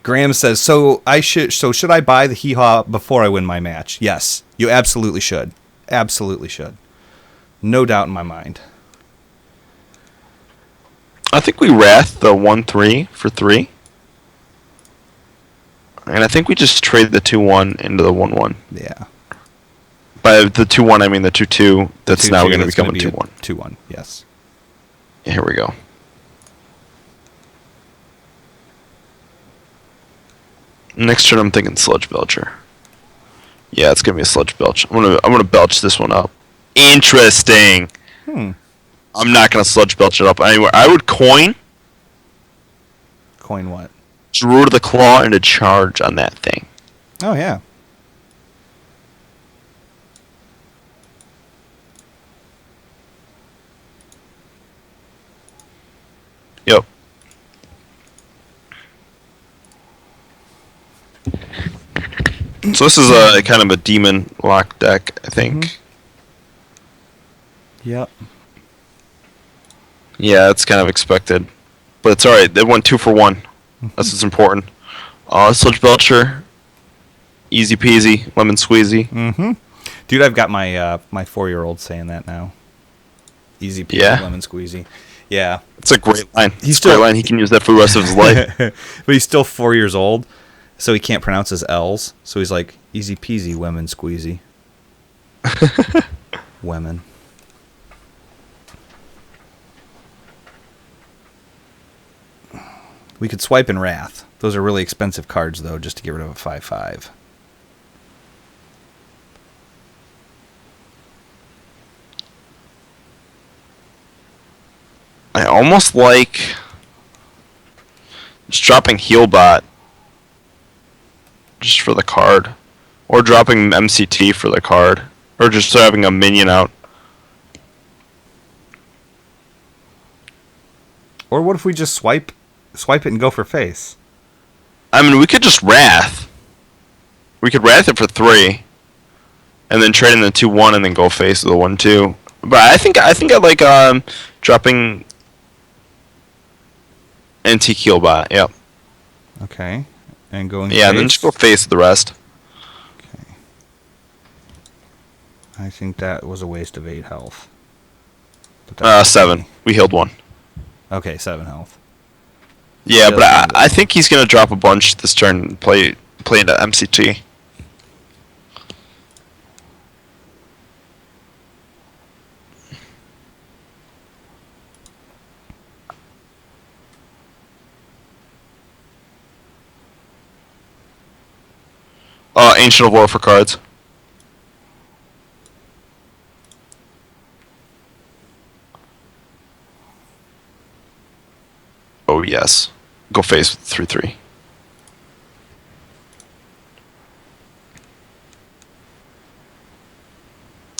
A: Graham says, so should I buy the Hee Haw before I win my match? Yes, you absolutely should. Absolutely should. No doubt in my mind.
B: I think we Wrath the 1-3 for 3. And I think we just trade the 2-1 into the 1-1.
A: Yeah.
B: By the 2-1, I mean the 2-2. That's now going to
A: That's
B: become a
A: gonna be
B: 2-1.
A: 2-1, yes.
B: Yeah, here we go. Next turn, I'm thinking Sludge Belcher. Yeah, it's gonna be a Sludge Belch. I'm gonna belch this one up. Interesting. I'm not gonna Sludge Belch it up anywhere. I would coin
A: Coin what?
B: Druid of the Claw and a charge on that thing.
A: Oh, yeah.
B: Yep. So this is a kind of a demon lock deck, I think.
A: Yep.
B: Yeah, it's kind of expected. But it's alright. They went 2 for 1. That's what's important. Sludge Belcher. Easy peasy. Lemon squeezy.
A: Mm-hmm. Dude, I've got my my 4-year-old saying that now. Easy peasy, lemon squeezy. Yeah.
B: It's a great line.
A: He's
B: a great line. He can use that for the rest of his life.
A: But he's still 4 years old, so he can't pronounce his L's. So he's like, easy peasy, lemon squeezy. Women. We could swipe in Wrath. Those are really expensive cards, though, just to get rid of a 5/5.
B: I almost like just dropping Healbot just for the card. Or dropping MCT for the card. Or just having a minion out.
A: Or what if we just swipe it and go for face?
B: I mean, we could just Wrath. We could Wrath it for 3. And then trade in the 2/1 and then go face with the 1/2. But I think I like dropping Antique Healbot, yep.
A: Okay. And going
B: Yeah,
A: face?
B: and then just go face the rest.
A: Okay. I think that was a waste of 8 health. But
B: 7. We healed 1.
A: Okay, 7 health.
B: Yeah, but I think he's going to drop a bunch this turn and play into MCT. Ancient of War for cards. Oh, yes. Go face with 3/3.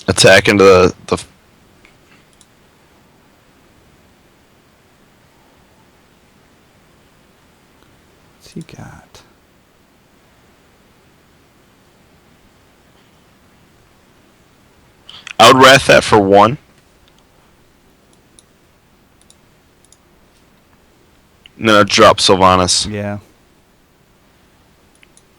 B: Attack into the
A: What's he got?
B: I would Wrath that for 1. And then I'd drop Sylvanas.
A: Yeah.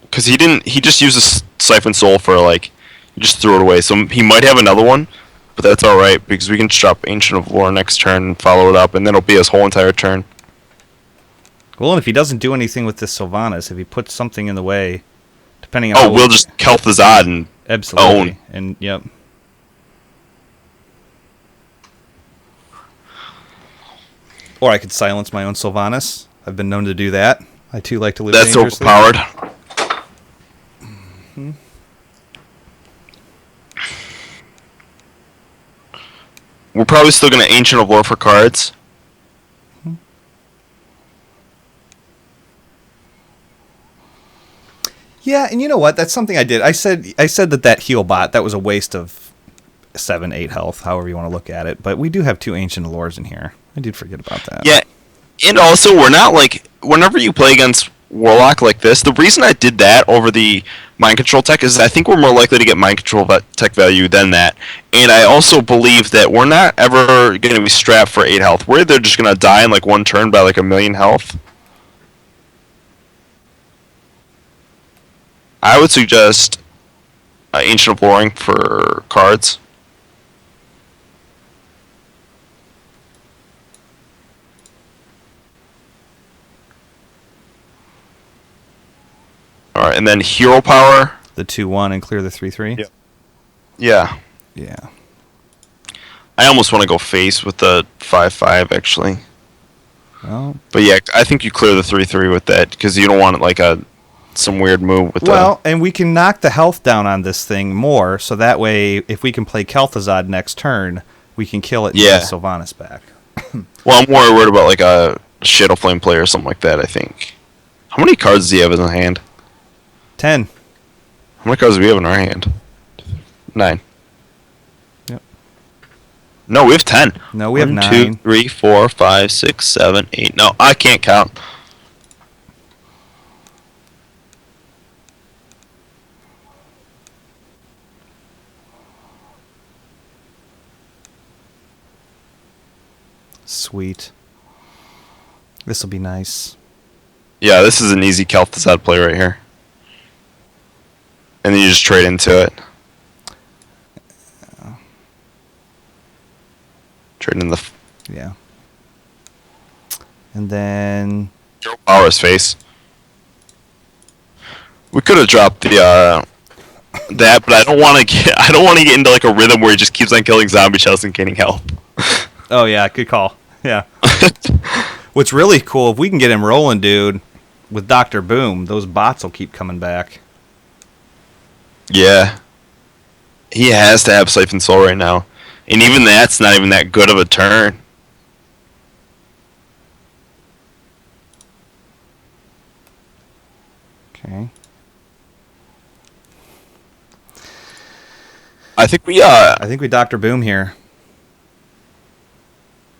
B: Because he just used a Siphon Soul for, like, he just threw it away. So he might have another one, but that's alright, because we can just drop Ancient of War next turn and follow it up, and then it'll be his whole entire turn.
A: Well, and if he doesn't do anything with this Sylvanas, if he puts something in the way, depending on...
B: Oh, we'll just Kel'Thuzad and
A: absolutely.
B: own.
A: And, yep. Or I could silence my own Sylvanas. I've been known to do that. I too like to live dangerously.
B: That's overpowered.
A: Mm-hmm.
B: We're probably still going to Ancient of War for cards.
A: Yeah, and you know what? That's something I did. I said that heal bot, that was a waste of 7, 8 health, however you want to look at it. But we do have 2 Ancient Allures in here. I did forget about that.
B: Yeah, and also we're not like, whenever you play against Warlock like this, the reason I did that over the Mind Control tech is I think we're more likely to get Mind Control tech value than that. And I also believe that we're not ever going to be strapped for 8 health. We're either just going to die in like one turn by like 1,000,000 health. I would suggest Ancient of Warring for cards. Alright, and then Hero Power.
A: The 2/1 and clear the 3/3?
B: Yep. Yeah.
A: Yeah.
B: I almost want to go face with the 5/5 actually.
A: Well,
B: but yeah, I think you clear the 3/3 with that because you don't want like some weird move with
A: and we can knock the health down on this thing more, so that way if we can play Kel'Thuzad next turn, we can kill it and get Sylvanas back.
B: Well, I'm more worried about like a Shadow Flame player or something like that, I think. How many cards does he have in his hand?
A: 10.
B: How many cards do we have in our hand? 9.
A: Yep.
B: No, we have 10.
A: No, we have 9.
B: 1, 2, 3, 4, 5, 6, 7, 8. No, I can't count.
A: Sweet. This will be nice.
B: Yeah, this is an easy Kel'Thuzad play right here. And then you just trade into it. Trade in the...
A: Yeah. And then...
B: Hero Power his face. We could have dropped the that, but I don't want to get into like a rhythm where he just keeps on killing zombie shells and getting help.
A: Oh yeah, good call. Yeah. What's really cool, if we can get him rolling, dude, with Dr. Boom, those bots will keep coming back.
B: Yeah. He has to have Siphon Soul right now. And even that's not even that good of a turn.
A: Okay.
B: I think we
A: Dr. Boom here.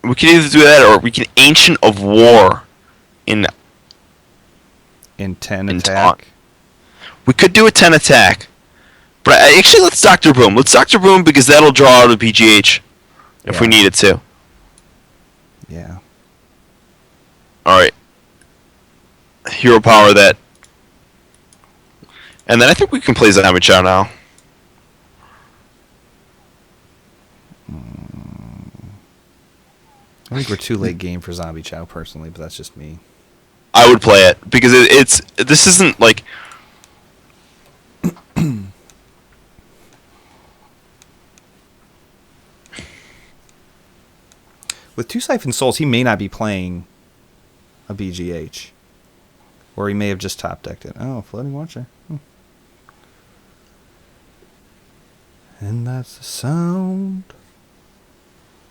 B: We can either do that or we can Ancient of War in
A: 10
B: in
A: attack.
B: taunt. We could do a 10 attack. But actually, let's Dr. Boom. Let's Dr. Boom because that'll draw out a BGH if we need it to.
A: Yeah.
B: Alright. Hero Power that. And then I think we can play Zombie Chow now.
A: I think we're too late game for Zombie Chow personally, but that's just me.
B: I would play it because this isn't like
A: with 2 Siphon Souls, he may not be playing a BGH. Or he may have just top decked it. Oh, Floating Watcher. And that's the sound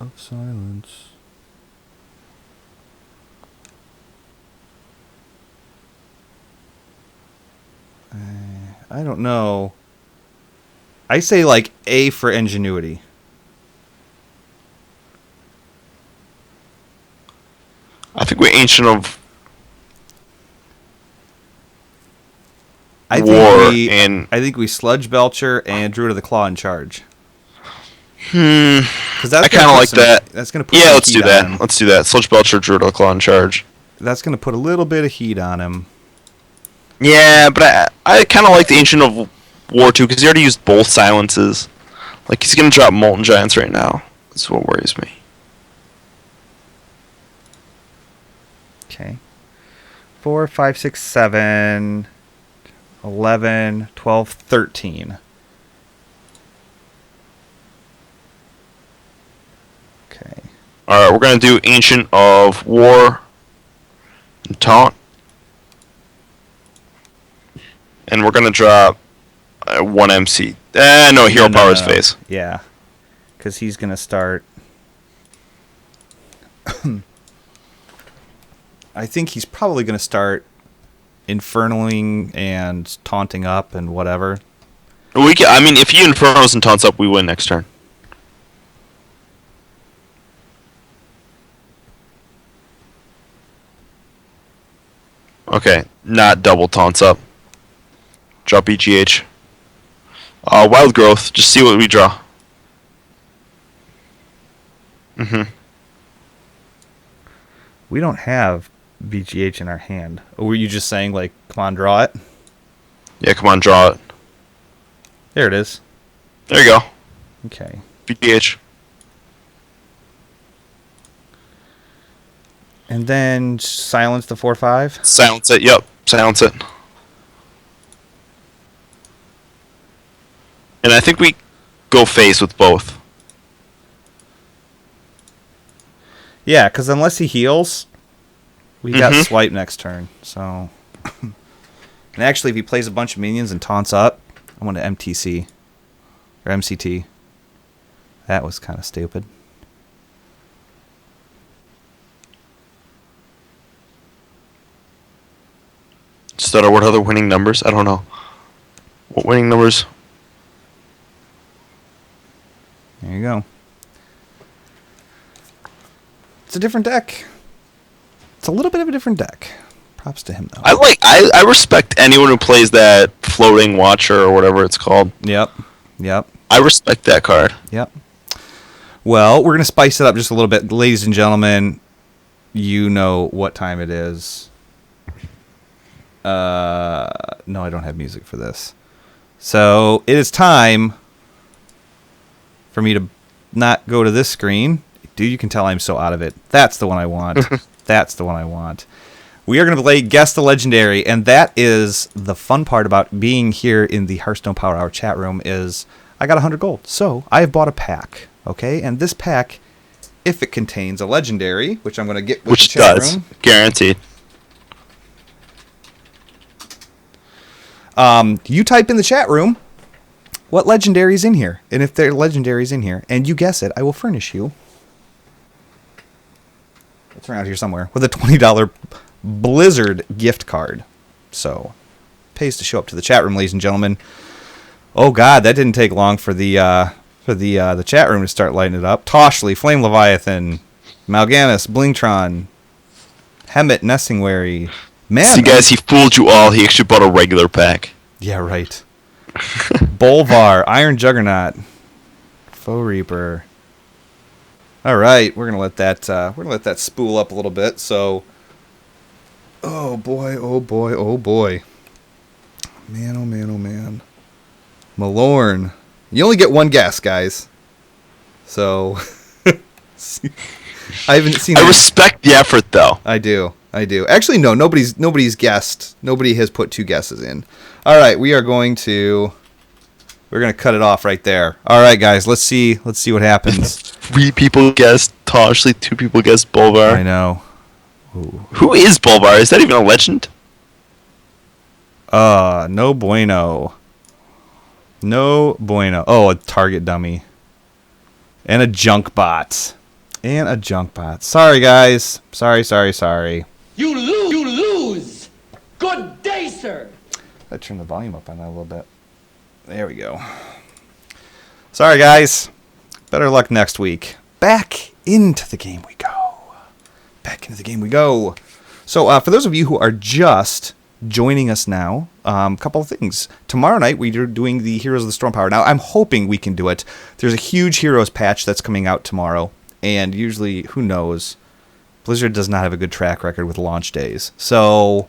A: of silence. I don't know. I say like A for ingenuity.
B: I think we're Ancient of
A: I
B: War
A: think we Sludge Belcher and Druid of the Claw in charge.
B: I
A: That's
B: kind of like that.
A: That's gonna put
B: let's do that. Let's do that. Sludge Belcher, Druid of the Claw in charge.
A: That's gonna put a little bit of heat on him.
B: Yeah, but I kind of like the Ancient of War too because he already used both silences. Like he's gonna drop Molten Giants right now. That's what worries me.
A: Okay. 4, 5, 6, 7, 11, 12, 13. Okay.
B: Alright, we're going to do Ancient of War and Taunt. And we're going to drop 1 MC. No, Hero Power's face.
A: Yeah. Because he's going to start... I think he's probably going to start infernaling and taunting up and whatever.
B: If he Infernos and taunts up, we win next turn. Okay, not double taunts up. Drop EGH. Wild Growth, just see what we draw.
A: We don't have BGH in our hand. Or were you just saying, like, come on, draw it?
B: Yeah, come on, draw it.
A: There it is.
B: There you go.
A: Okay.
B: BGH.
A: And then silence the 4/5.
B: Silence it. Yep, silence it. And I think we go face with both.
A: Yeah, because unless he heals, we got swipe next turn. So, and actually, if he plays a bunch of minions and taunts up, I want to MTC or MCT. That was kind of stupid.
B: Stutter, what other winning numbers? I don't know. What winning numbers?
A: There you go. It's a different deck. It's a little bit of a different deck. Props to him, though.
B: I respect anyone who plays that Floating Watcher or whatever it's called.
A: Yep.
B: I respect that card.
A: Yep. Well, we're going to spice it up just a little bit. Ladies and gentlemen, you know what time it is. No, I don't have music for this. So it is time for me to not go to this screen. Dude, you can tell I'm so out of it. That's the one I want. That's the one I want. We are going to play Guess the Legendary, and that is the fun part about being here in the Hearthstone Power Hour chat room is I got 100 gold. So I have bought a pack, okay? And this pack, if it contains a Legendary, which I'm going to get with the chat room.
B: Guaranteed.
A: You type in the chat room what Legendary's in here. And if there are Legendaries in here, and you guess it, I will furnish you. It's around here somewhere. With a $20 Blizzard gift card. So, pays to show up to the chat room, ladies and gentlemen. Oh God, that didn't take long for the chat room to start lighting it up. Toshly, Flame Leviathan, Mal'Ganis, Blingtron, Hemet, Nessingwary. Man,
B: see, guys, he fooled you all. He actually bought a regular pack.
A: Yeah, right. Bolvar, Iron Juggernaut, Foe Reaper. All right, we're gonna let that spool up a little bit. So. Oh boy, oh boy, oh boy. Man, oh man, oh man. Malorn. You only get one guess, guys. So I haven't seen
B: I respect the effort though.
A: I do. Actually no, nobody's guessed. Nobody has put two guesses in. Alright, we're gonna cut it off right there. Alright guys, let's see what happens.
B: 3 people guessed Toshly, 2 people guessed Bolvar.
A: I know. Ooh.
B: Who is Bolvar? Is that even a legend?
A: No bueno. No bueno. Oh, a target dummy. And a junk bot. Sorry, guys. Sorry.
C: You lose. Good day, sir.
A: I turn the volume up on that a little bit. There we go. Sorry, guys. Better luck next week. Back into the game we go. So, for those of you who are just joining us now, a couple of things. Tomorrow night, we're doing the Heroes of the Storm Power. Now, I'm hoping we can do it. There's a huge Heroes patch that's coming out tomorrow, and usually, who knows, Blizzard does not have a good track record with launch days. So,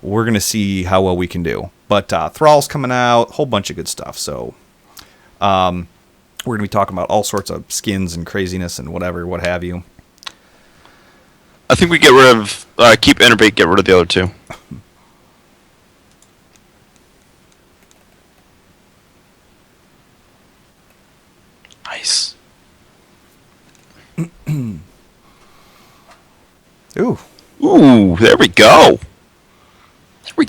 A: we're going to see how well we can do. But Thrall's coming out, a whole bunch of good stuff. So, we're going to be talking about all sorts of skins and craziness and whatever, what have you.
B: I think we get rid of keep Innervate, get rid of the other 2. Nice.
A: Ooh,
B: there we go. We're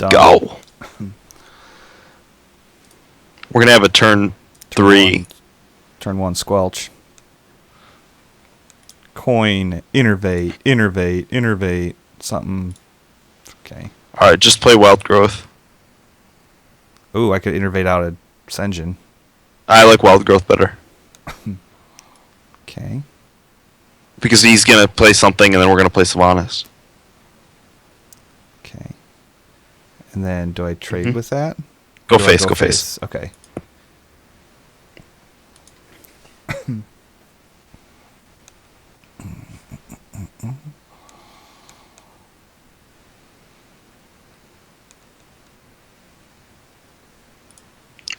B: gonna have a turn 3.
A: Turn 1 Squelch. Coin, innervate, something. Okay.
B: Alright, just play Wild Growth.
A: Ooh, I could innervate out a Sen'jin.
B: I like Wild Growth better.
A: Okay.
B: Because he's gonna play something and then we're gonna play Sylvanas.
A: Okay. And then do I trade with that?
B: Go face.
A: Okay.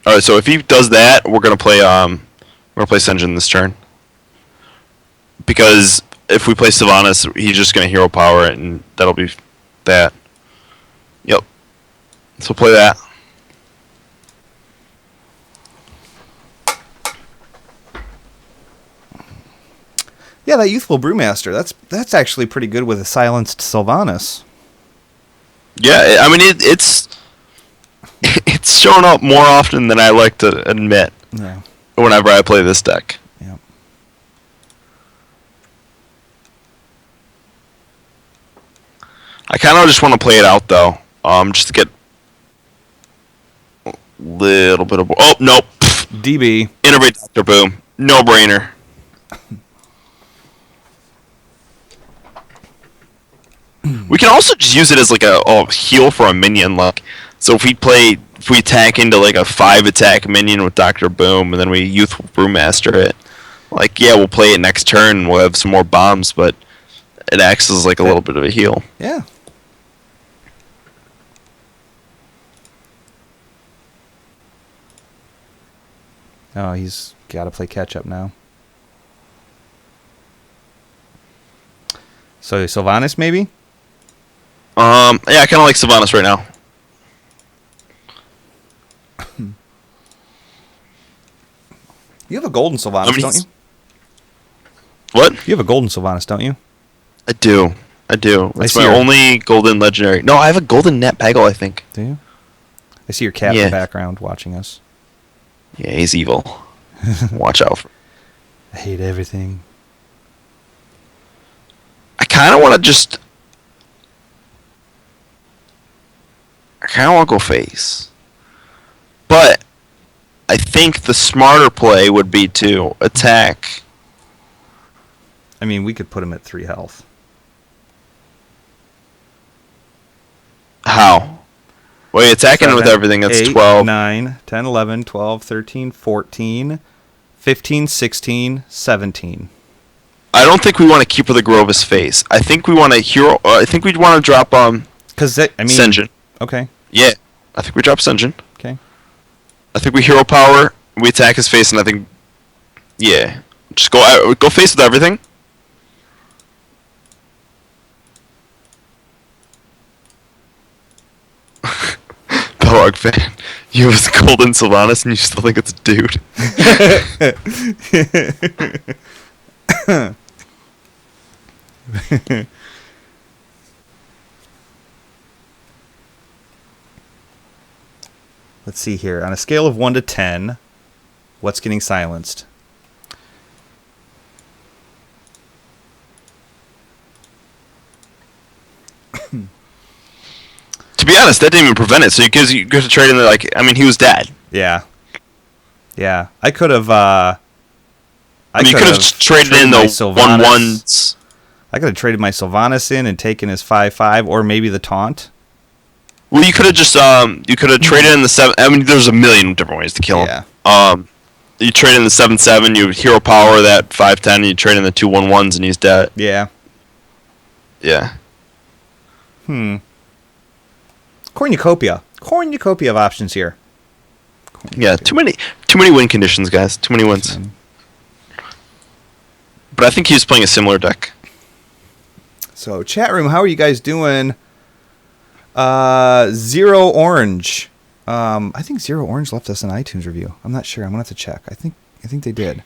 B: Alright, so if he does that, we're gonna play Sen'jin this turn. Because if we play Sylvanas, he's just gonna hero power it and that'll be that. Yep. So play that.
A: Yeah, that Youthful Brewmaster, that's actually pretty good with a silenced Sylvanas.
B: Yeah, I mean it's it's shown up more often than I like to admit.
A: Yeah.
B: Whenever I play this deck.
A: Yeah.
B: I kind of just want to play it out though, just to get a little bit of. Oh nope.
A: DB.
B: Innervate Dr. Boom. No brainer. We can also just use it as like a heal for a minion, like so if we attack into like a 5 attack minion with Dr. Boom and then we Youthful Brewmaster it. Like, yeah, we'll play it next turn and we'll have some more bombs, but it acts as like a little bit of a heal.
A: Yeah. Oh, he's got to play catch up now. So Sylvanas maybe?
B: Yeah, I kind of like Sylvanas right now.
A: You have a golden Sylvanas, don't you?
B: What?
A: You have a golden Sylvanas, don't you?
B: I do. It's my
A: your-
B: only golden legendary. No, I have a golden net Peggle, I think.
A: Do you? I see your cat in
B: Yeah.
A: the background watching us.
B: Yeah, he's evil. Watch out for.
A: I hate everything.
B: I kind of want to just. I kind of want to go face. But I think the smarter play would be to attack.
A: I mean, we could put him at 3 health.
B: How? Well, you're attacking with
A: 7,
B: everything. That's
A: 8,
B: 12.
A: 9, 10, 11, 12, 13, 14, 15, 16, 17.
B: I don't think we want to keep with the Grovis face. I think we want to hero. I think we want to drop
A: Because I mean,
B: Senjin.
A: Okay.
B: Yeah, I think we drop Senjin.
A: Okay.
B: I think we hero power. We attack his face, and I think, yeah, just go face with everything. Belrog fan, you have golden Sylvanas, and you still think it's a dude.
A: Let's see here. On a scale of 1 to 10, what's getting silenced?
B: To be honest, that didn't even prevent it. So you get to trade in the he was dead.
A: Yeah. Yeah. I could have.
B: You could have traded in
A: my
B: the
A: Sylvanas.
B: 1/1s.
A: I could have traded my Sylvanas in and taken his 5/5, or maybe the taunt.
B: Well, you could have just you could have traded in the 7. I mean, there's a million different ways to kill him.
A: Yeah.
B: You trade in the 7/7. You would hero power that 5/10. And you trade in the 2 1/1s, and he's dead.
A: Yeah.
B: Yeah.
A: Cornucopia of options here.
B: Yeah. Too many win conditions, guys. Too many wins. But I think he was playing a similar deck.
A: So, chat room, how are you guys doing? Zero Orange. I think Zero Orange left us an iTunes review. I'm not sure. I'm gonna have to check. I think they did.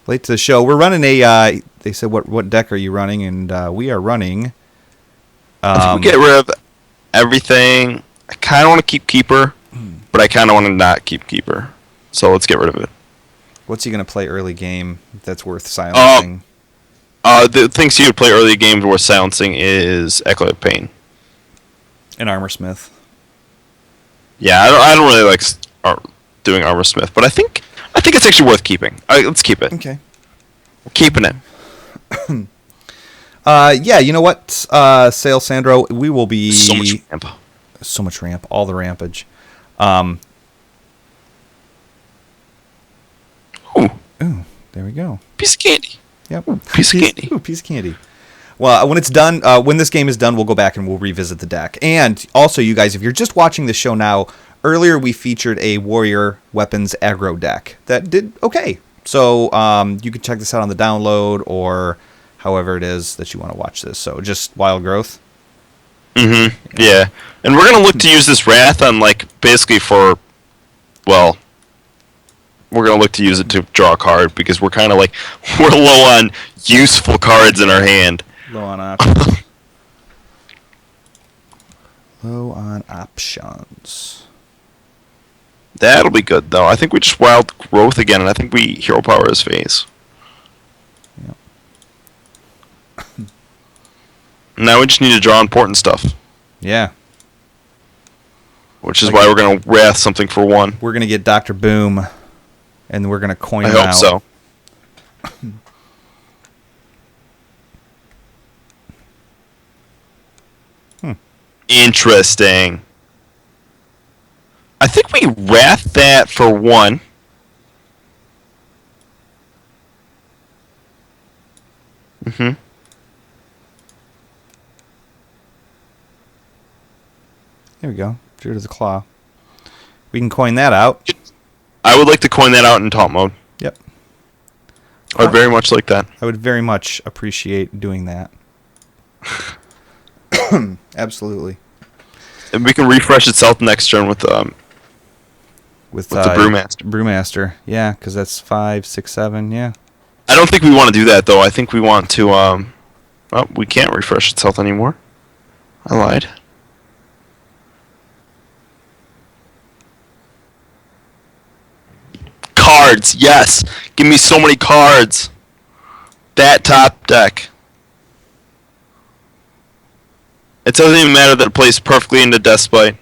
A: Late to the show. We're running a. They said, "What deck are you running?" And we are running.
B: I think we get rid of everything. I kind of want to keep Keeper, but I kind of want to not keep Keeper. So let's get rid of it.
A: What's he gonna play early game that's worth silencing?
B: The things you would play early games worth silencing is Echo of Pain.
A: An Armor Smith.
B: Yeah, I don't really like doing Armor Smith, but I think it's actually worth keeping. Let's keep it.
A: Okay.
B: We're keeping it.
A: Yeah, you know what, Sale Sandro, we will be
B: So much ramp.
A: all the rampage.
B: Ooh,
A: There we go.
B: piece of candy.
A: Yep.
B: Piece of candy.
A: Ooh, piece of candy. Well, when it's done, when this game is done, we'll go back and we'll revisit the deck. And also, you guys, if you're just watching the show now, earlier we featured a Warrior Weapons Aggro deck that did okay. So you can check this out on the download or however it is that you want to watch this. So just Wild Growth.
B: Mm-hmm. Yeah. And we're going to look to use this Wrath on, basically for, well, we're going to look to use it to draw a card because we're kind of we're low on useful cards in our hand.
A: Low on options. Low on options.
B: That'll be good, though. I think we just Wild Growth again, and I think we Hero Power his face.
A: Yep.
B: Now we just need to draw important stuff.
A: Yeah.
B: Which is why we're going to Wrath something for 1.
A: We're going to get Dr. Boom, and we're going to coin
B: I
A: him
B: hope
A: out.
B: so. Interesting. I think we Wrath that for 1. Mm-hmm.
A: There we go. Druid of the Claw. We can coin that out.
B: I would like to coin that out in taunt mode.
A: Yep.
B: I would very much like that.
A: I would very much appreciate doing that. Absolutely.
B: And we can refresh itself next turn with the Brewmaster.
A: Brewmaster, yeah, because that's 5, 6, 7, yeah.
B: I don't think we want to do that though. I think we want to. Oh, we can't refresh itself anymore. I lied. Cards, yes. Give me so many cards. That top deck. It doesn't even matter that it plays perfectly into Deathbite.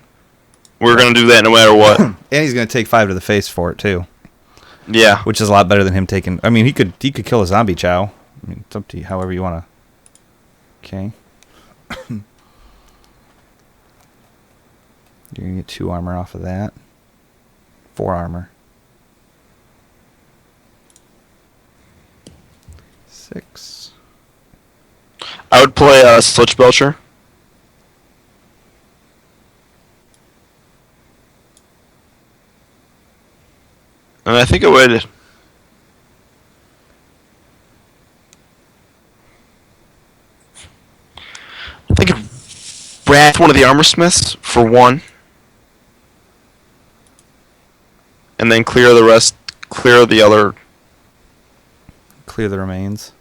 B: We're gonna do that no matter what.
A: And he's gonna take 5 to the face for it too.
B: Yeah.
A: Which is a lot better than him taking. I mean, he could kill a zombie chow. I mean, it's up to you, however you wanna. Okay. You're gonna get 2 armor off of that. 4 armor. 6.
B: I would play Sludge Belcher. And I think I would. I think I'd Wrath one of the Armor Smiths for 1. And then clear the rest. Clear the other.
A: Clear the remains.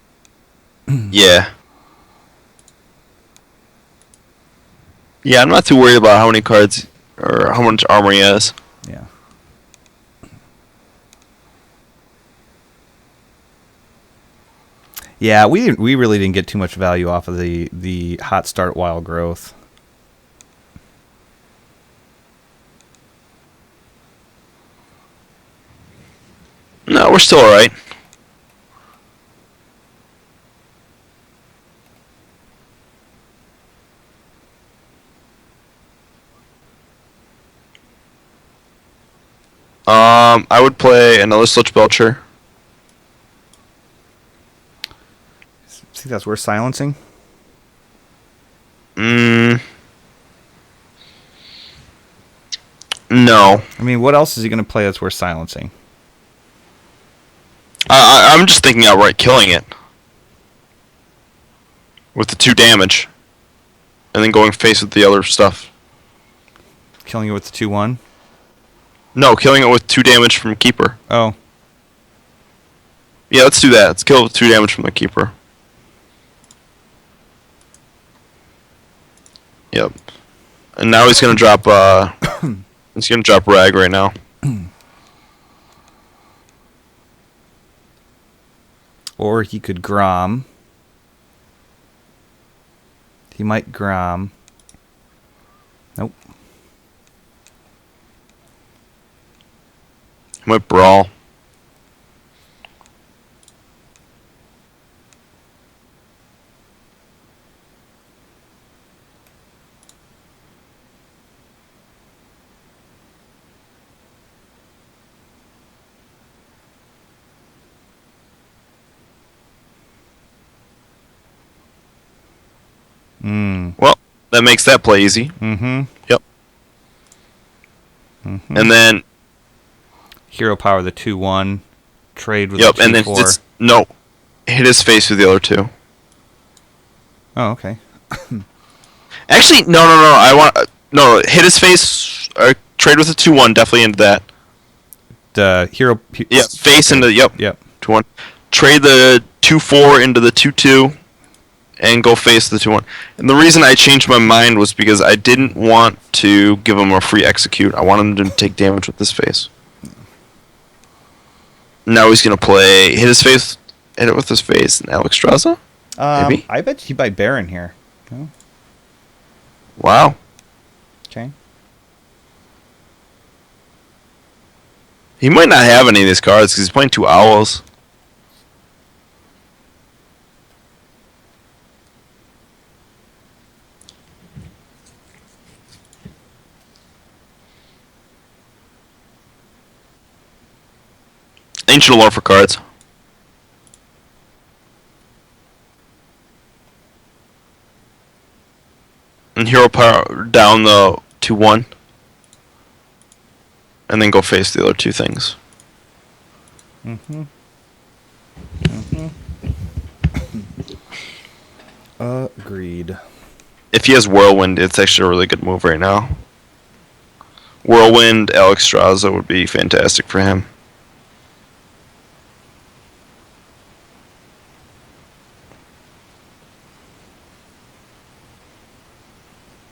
B: Yeah. Yeah, I'm not too worried about how many cards or how much armor he has.
A: Yeah. Yeah, we really didn't get too much value off of the hot start wild growth.
B: No, we're still alright. I would play another Sludge Belcher.
A: See, that's worth silencing.
B: No.
A: I mean, what else is he going to play that's worth silencing?
B: I'm just thinking outright killing it. With the 2 damage. And then going face with the other stuff.
A: Killing it with the 2/1?
B: No, killing it with 2 damage from Keeper.
A: Oh.
B: Yeah, let's do that. Let's kill it with 2 damage from the Keeper. Yep. And now he's gonna drop he's gonna drop Rag right now.
A: Or he could Grom. He might Grom. Nope.
B: He might Brawl. Well, that makes that play easy.
A: Mm-hmm.
B: Yep.
A: Mm-hmm.
B: And then
A: Hero power the 2/1. Trade with
B: yep,
A: the 2/4.
B: and then it's no, hit his face with the other 2.
A: Oh, okay.
B: Actually, no. I want hit his face. Trade with the 2/1. Definitely into that.
A: The hero.
B: Yeah, face
A: okay.
B: into yep.
A: Yep.
B: 2/1. Trade the 2/4 into the 2/2, and go face the 2/1. And the reason I changed my mind was because I didn't want to give him a free execute. I wanted him to take damage with this face. Now he's gonna play hit it with his face, and Alexstrasza. Maybe.
A: I bet he buy Baron here. No?
B: Wow.
A: Okay.
B: He might not have any of these cards because he's playing 2 owls. Ancient Lore for cards. And hero power down the 2/1. And then go face the other two things.
A: Agreed.
B: If he has Whirlwind, it's actually a really good move right now. Whirlwind, Alex Straza would be fantastic for him.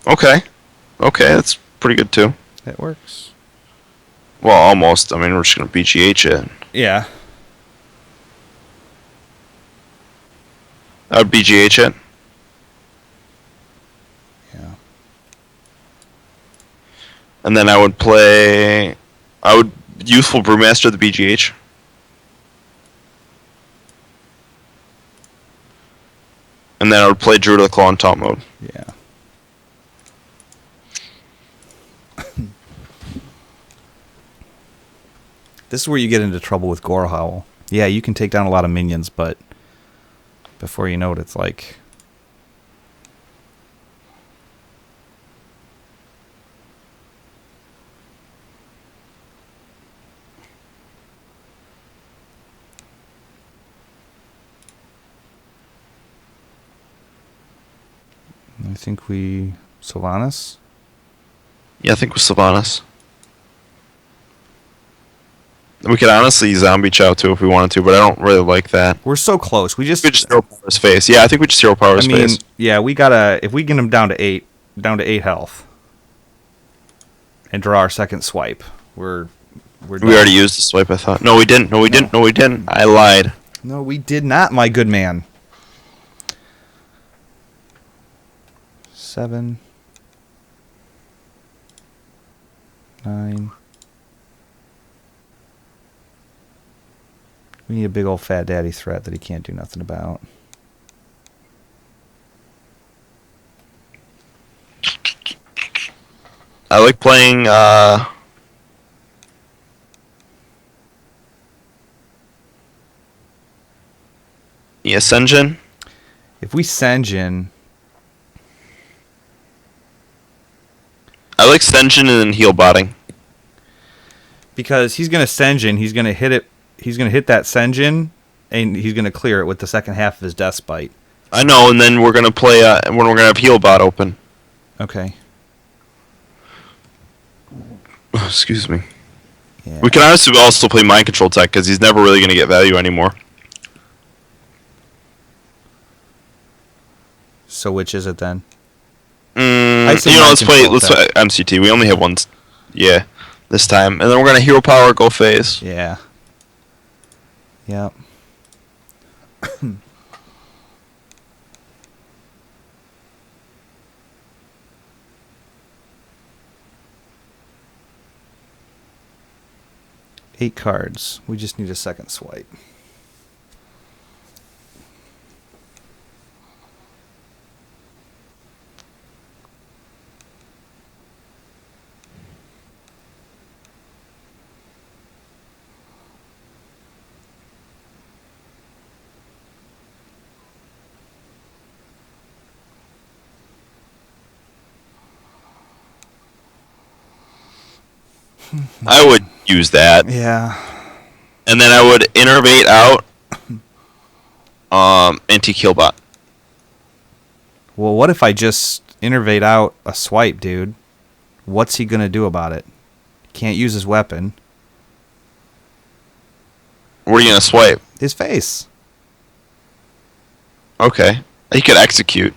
B: Okay. Okay, that's pretty good too.
A: That works.
B: Well, almost. I mean, we're just going to BGH it.
A: Yeah.
B: I would BGH it.
A: Yeah.
B: And then I would play... I would Youthful Brewmaster the BGH. And then I would play Druid of the Claw in top mode.
A: Yeah. This is where you get into trouble with Gorehowl. Yeah, you can take down a lot of minions, but before you know it, it's like... I think we... Sylvanas?
B: Yeah, I think with Sylvanas. We could honestly zombie chow too if we wanted to, but I don't really like that.
A: We're so close. We just...
B: We just hero power his face. Yeah, I think we just hero power his face.
A: Yeah, we gotta... If we get him down to 8 health, and draw our second swipe, we're
B: We
A: done.
B: already used the swipe, I thought. No, we didn't. No, we didn't. No, we didn't. I lied.
A: No, we did not, my good man. 7, 9. We need a big old fat daddy threat that he can't do nothing about.
B: I like playing, yeah, Senjin.
A: If we Senjin...
B: I like Senjin and then heal botting.
A: Because he's going to Senjin, he's going to hit it. He's going to hit that Senjin, and he's going to clear it with the second half of his Death Spite.
B: I know, and then we're gonna play when we're gonna have heal bot open.
A: Okay.
B: Excuse me.
A: Yeah.
B: We can honestly also play mind control tech because he's never really gonna get value anymore.
A: So which is it then?
B: You
A: say
B: know,
A: mind
B: let's play
A: control tech.
B: MCT. We only have one. Yeah, this time, and then we're gonna hero power go phase.
A: Yeah. Yep. Eight cards. We just need a second swipe.
B: I would use that,
A: Yeah.
B: and then I would innervate out anti-kill bot.
A: Well, what if I just innervate out a swipe, dude? What's he gonna do about it? Can't use his weapon.
B: What are you gonna swipe?
A: His face.
B: Okay, he could execute.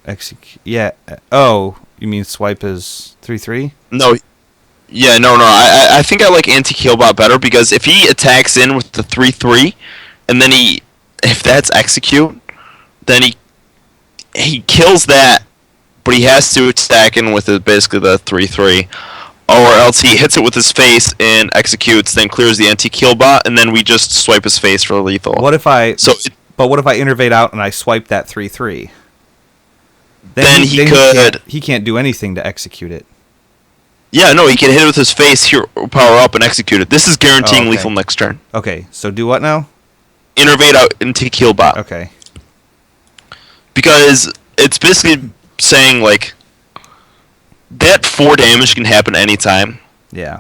A: Execute. Yeah. Oh, you mean swipe is 3/3?
B: No, yeah, no. I think I like anti-kill bot better because if he attacks in with the 3/3, and then if that's execute, then he kills that, but he has to attack in with basically the 3/3, or else he hits it with his face and executes, then clears the anti-kill bot, and then we just swipe his face for lethal.
A: What if I?
B: So
A: But what if I innervate out and I swipe that 3/3?
B: Then he could.
A: He can't do anything to execute it.
B: Yeah, no, he can hit it with his face, hero power up, and execute it. This is guaranteeing
A: okay.
B: lethal next turn.
A: Okay, so do what now?
B: Innervate out anti-kill bot.
A: Okay.
B: Because it's basically saying like that 4 damage can happen anytime,
A: Yeah.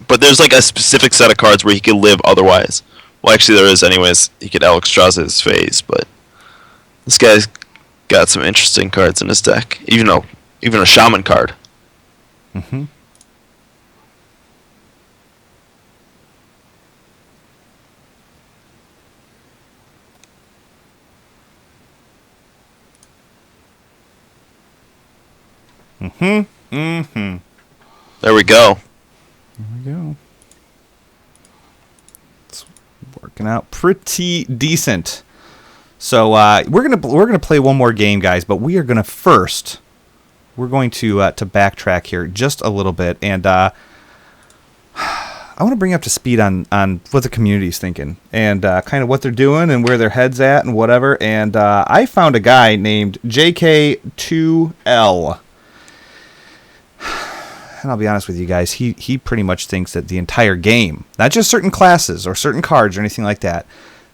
B: but there's like a specific set of cards where he could live otherwise. Well, actually, there is anyways. He could Alexstrasza his face, but this guy's got some interesting cards in his deck. Even a Shaman card.
A: Mm-hmm. Mm-hmm. Mm-hmm.
B: There we go.
A: There we go. It's working out pretty decent. So we're gonna play one more game, guys. But we are gonna first. We're going to backtrack here just a little bit, and I want to bring you up to speed on what the community's thinking and kind of what they're doing and where their head's at and whatever. And I found a guy named JK2L. And I'll be honest with you guys, he pretty much thinks that the entire game, not just certain classes or certain cards or anything like that,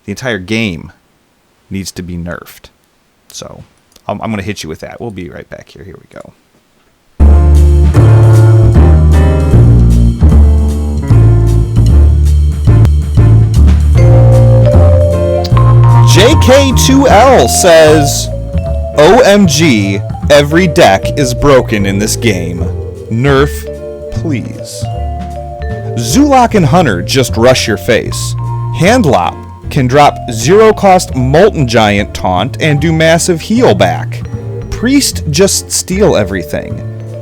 A: the entire game needs to be nerfed. So I'm going to hit you with that. We'll be right back here. Here we go. JK2L says, OMG, every deck is broken in this game. Nerf, please. Zulok and Hunter just rush your face. Handlop can drop 0-cost Molten Giant taunt and do massive heal back. Priest just steal everything.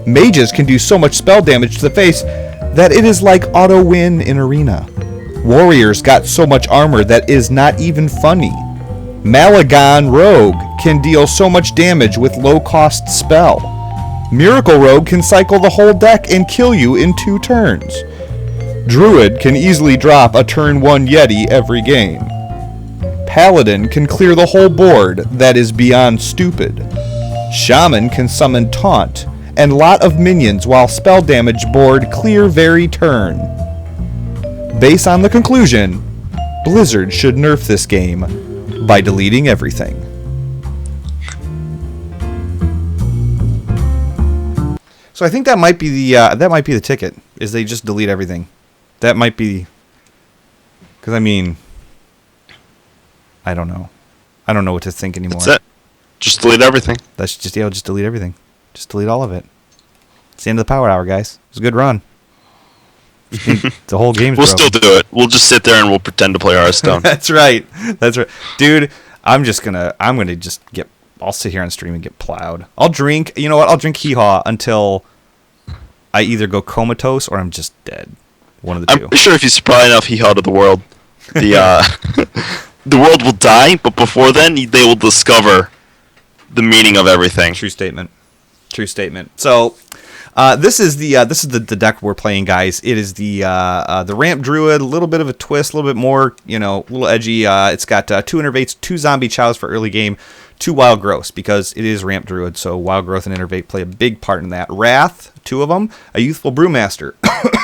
A: Mages can do so much spell damage to the face that it is like auto win in Arena. Warriors got so much armor that is not even funny. Malagon Rogue can deal so much damage with low-cost spell. Miracle Rogue can cycle the whole deck and kill you in 2 turns. Druid can easily drop a turn 1 Yeti every game. Paladin can clear the whole board that is beyond stupid. Shaman can summon Taunt and lot of minions while spell damage board clear very turn. Based on the conclusion, Blizzard should nerf this game by deleting everything. So I think that might be the ticket. Is they just delete everything? That might be, because I mean, I don't know. I don't know what to think anymore.
B: That's it. Just delete everything.
A: That's just just delete everything. Just delete all of it. It's the end of the Power Hour, guys. It was a good run. The whole game's
B: We'll
A: broken.
B: still do it. We'll just sit there and we'll pretend to play Hearthstone.
A: That's right. That's right, dude. I'm gonna just get. I'll sit here on stream and get plowed. I'll drink. You know what? I'll drink Hee Haw until I either go comatose or I'm just dead. One of the two.
B: I'm pretty sure if you supply enough Hee Haw to the world, the the world will die. But before then, they will discover the meaning of everything.
A: True statement. True statement. So, this is the deck we're playing, guys. It is the Ramp Druid, a little bit of a twist, a little bit more, a little edgy. It's got 2 Innervates, 2 Zombie Chows for early game, 2 Wild Growths, because it is Ramp Druid, so Wild Growth and Innervate play a big part in that. Wrath, 2 of them, a Youthful Brewmaster,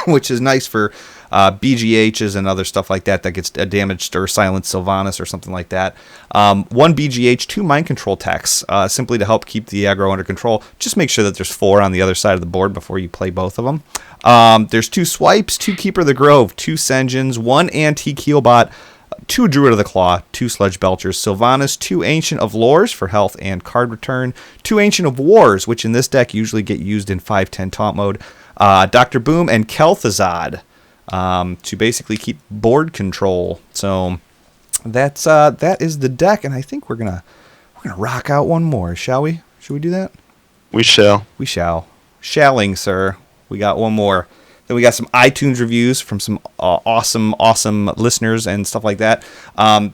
A: which is nice for BGHs and other stuff like that gets damaged or silenced Sylvanas or something like that. 1 BGH, 2 Mind Control Techs, simply to help keep the aggro under control. Just make sure that there's 4 on the other side of the board before you play both of them. There's 2 Swipes, 2 Keeper of the Grove, 2 Senjins, 1 Antique Healbot, 2 Druid of the Claw, 2 Sludge Belchers, Sylvanas, 2 Ancient of Lores for health and card return, 2 Ancient of Wars, which in this deck usually get used in 5/10 taunt mode, Dr. Boom, and Kel'Thuzad to basically keep board control. So that is the deck, and I think we're gonna rock out one more, shall we? Should we do that?
B: We shall.
A: We shall. Shalling, sir. We got one more. Then we got some iTunes reviews from some awesome listeners and stuff like that.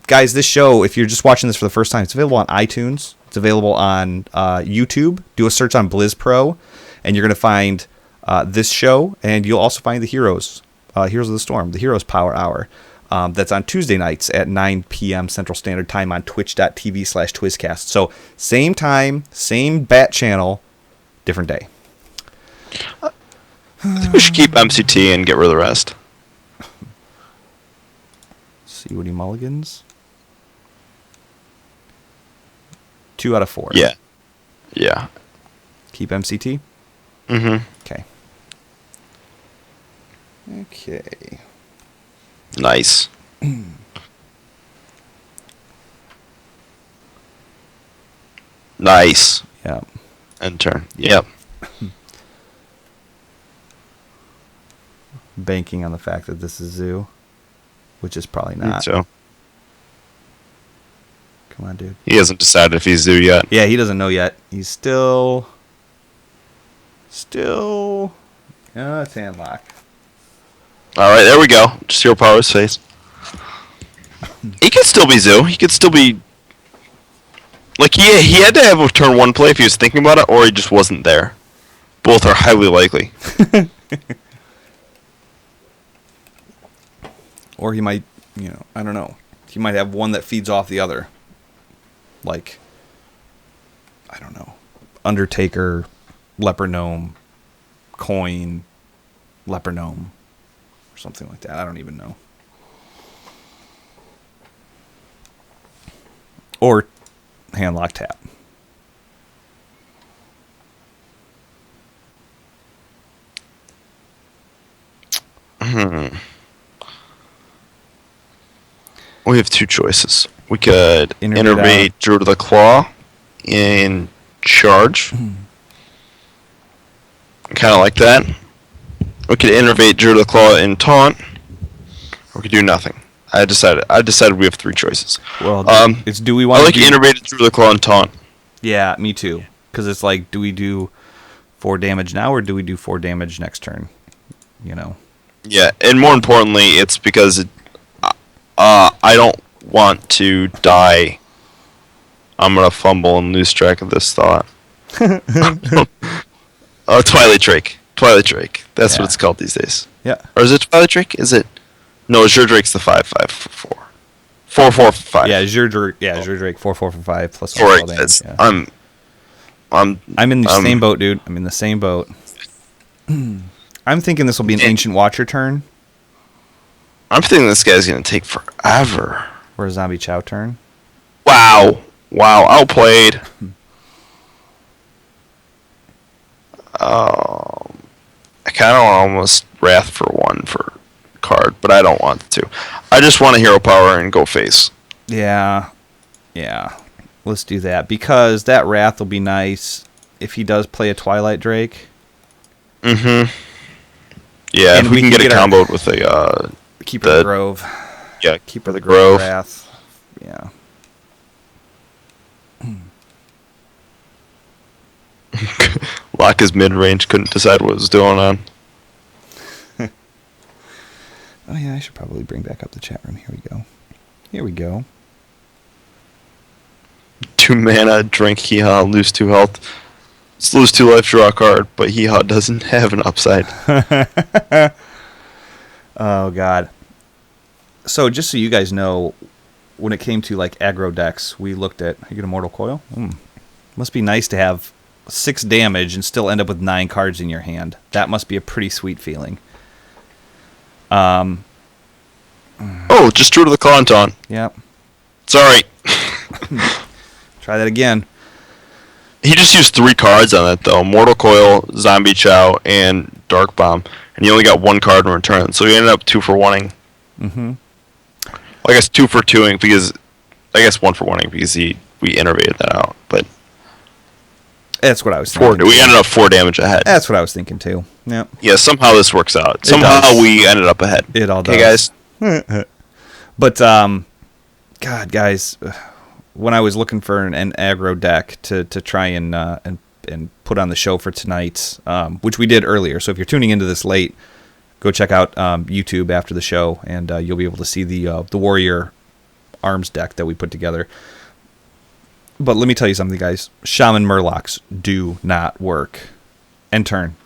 A: Guys, this show, if you're just watching this for the first time, it's available on iTunes. It's available on YouTube. Do a search on Blizz Pro, and you're going to find this show, and you'll also find the Heroes of the Storm, the Heroes Power Hour. That's on Tuesday nights at 9 p.m. Central Standard Time on twitch.tv/Twizcast. So same time, same bat channel, different day.
B: I think we should keep MCT and get rid of the rest.
A: See what he mulligans. 2 out of 4.
B: Yeah. Yeah.
A: Keep MCT?
B: Mm-hmm.
A: Okay. Okay.
B: Nice. Nice.
A: Yeah.
B: End turn. Yep.
A: Banking on the fact that this is Zoo, which is probably not.
B: So
A: Come on, dude.
B: he hasn't decided if he's due yet.
A: Yeah, he doesn't know yet. He's still. It's handlock.
B: All right, there we go. Just hero power his face. He could still be Zoo. He could still be. Like, he had to have a turn 1 play if he was thinking about it, or he just wasn't there. Both are highly likely.
A: Or he might, I don't know. He might have one that feeds off the other. Like, I don't know. Undertaker, Leper Gnome, Coin, Leper Gnome, or something like that. I don't even know. Or handlock tap.
B: We have 2 choices. We could
A: Innervate
B: innervate Druid of the Claw and charge. Kind of like that. We could innervate Druid of the Claw and taunt. Or we could do nothing. I decided we have 3 choices.
A: Well, do we want
B: I
A: to
B: like
A: do...
B: innervate Druid of the Claw and taunt.
A: Yeah, me too. Because it's like, do we do 4 damage now, or do we do 4 damage next turn?
B: Yeah, and more importantly, it's because I don't want to die. I'm gonna fumble and lose track of this thought. Oh, Twilight Drake. That's what it's called these days.
A: Yeah.
B: Or is it Twilight Drake? Is it? No, Azure Drake's the 5/5 for 4. 4/4 for 5.
A: Yeah, Azure Drake 4/4 for 5 plus 1
B: Sorry,
A: spell damage. Yeah.
B: I'm
A: in the same boat, dude. I'm in the same boat. I'm thinking this will be an Ancient Watcher turn.
B: I'm thinking this guy's gonna take forever.
A: Or a Zombie Chow turn.
B: Wow, outplayed. I kind of almost Wrath for 1 for card, but I don't want to. I just want a hero power and go face.
A: Yeah. Let's do that, because that Wrath will be nice if he does play a Twilight Drake.
B: Mm-hmm. Yeah,
A: And
B: if we can get a combo with a
A: Keeper of the Grove.
B: Yeah,
A: Keeper of the Grove Wrath. Yeah.
B: Lock his mid-range, couldn't decide what was going on.
A: Oh yeah, I should probably bring back up the chat room. Here we go.
B: 2 mana, drink Hee-Haw, lose 2 health. Let's lose 2 life, draw a card, but Hee-Haw doesn't have an upside.
A: Oh god. So just so you guys know, when it came to like aggro decks, we looked at... You get a Mortal Coil? Must be nice to have 6 damage and still end up with 9 cards in your hand. That must be a pretty sweet feeling.
B: Oh, just Druid of the Claw and taunt.
A: Yep.
B: Sorry.
A: Try that again.
B: He just used 3 cards on that, though. Mortal Coil, Zombie Chow, and Dark Bomb. And he only got 1 card in return, so he ended up 2 for 1-ing.
A: Mm-hmm.
B: Well, I guess 2 for 2-ing, because... I guess 1 for 1-ing, because we innervated that out, but...
A: That's what I was thinking.
B: We ended up 4 damage ahead.
A: That's what I was thinking, too. Yep.
B: Yeah, somehow this works out. Somehow we ended up ahead.
A: It all does.
B: Okay, guys?
A: But, God, guys... When I was looking for an aggro deck to try and put on the show for tonight, which we did earlier. So if you're tuning into this late, go check out YouTube after the show, and you'll be able to see the Warrior Arms deck that we put together. But let me tell you something, guys. Shaman Murlocs do not work. End turn,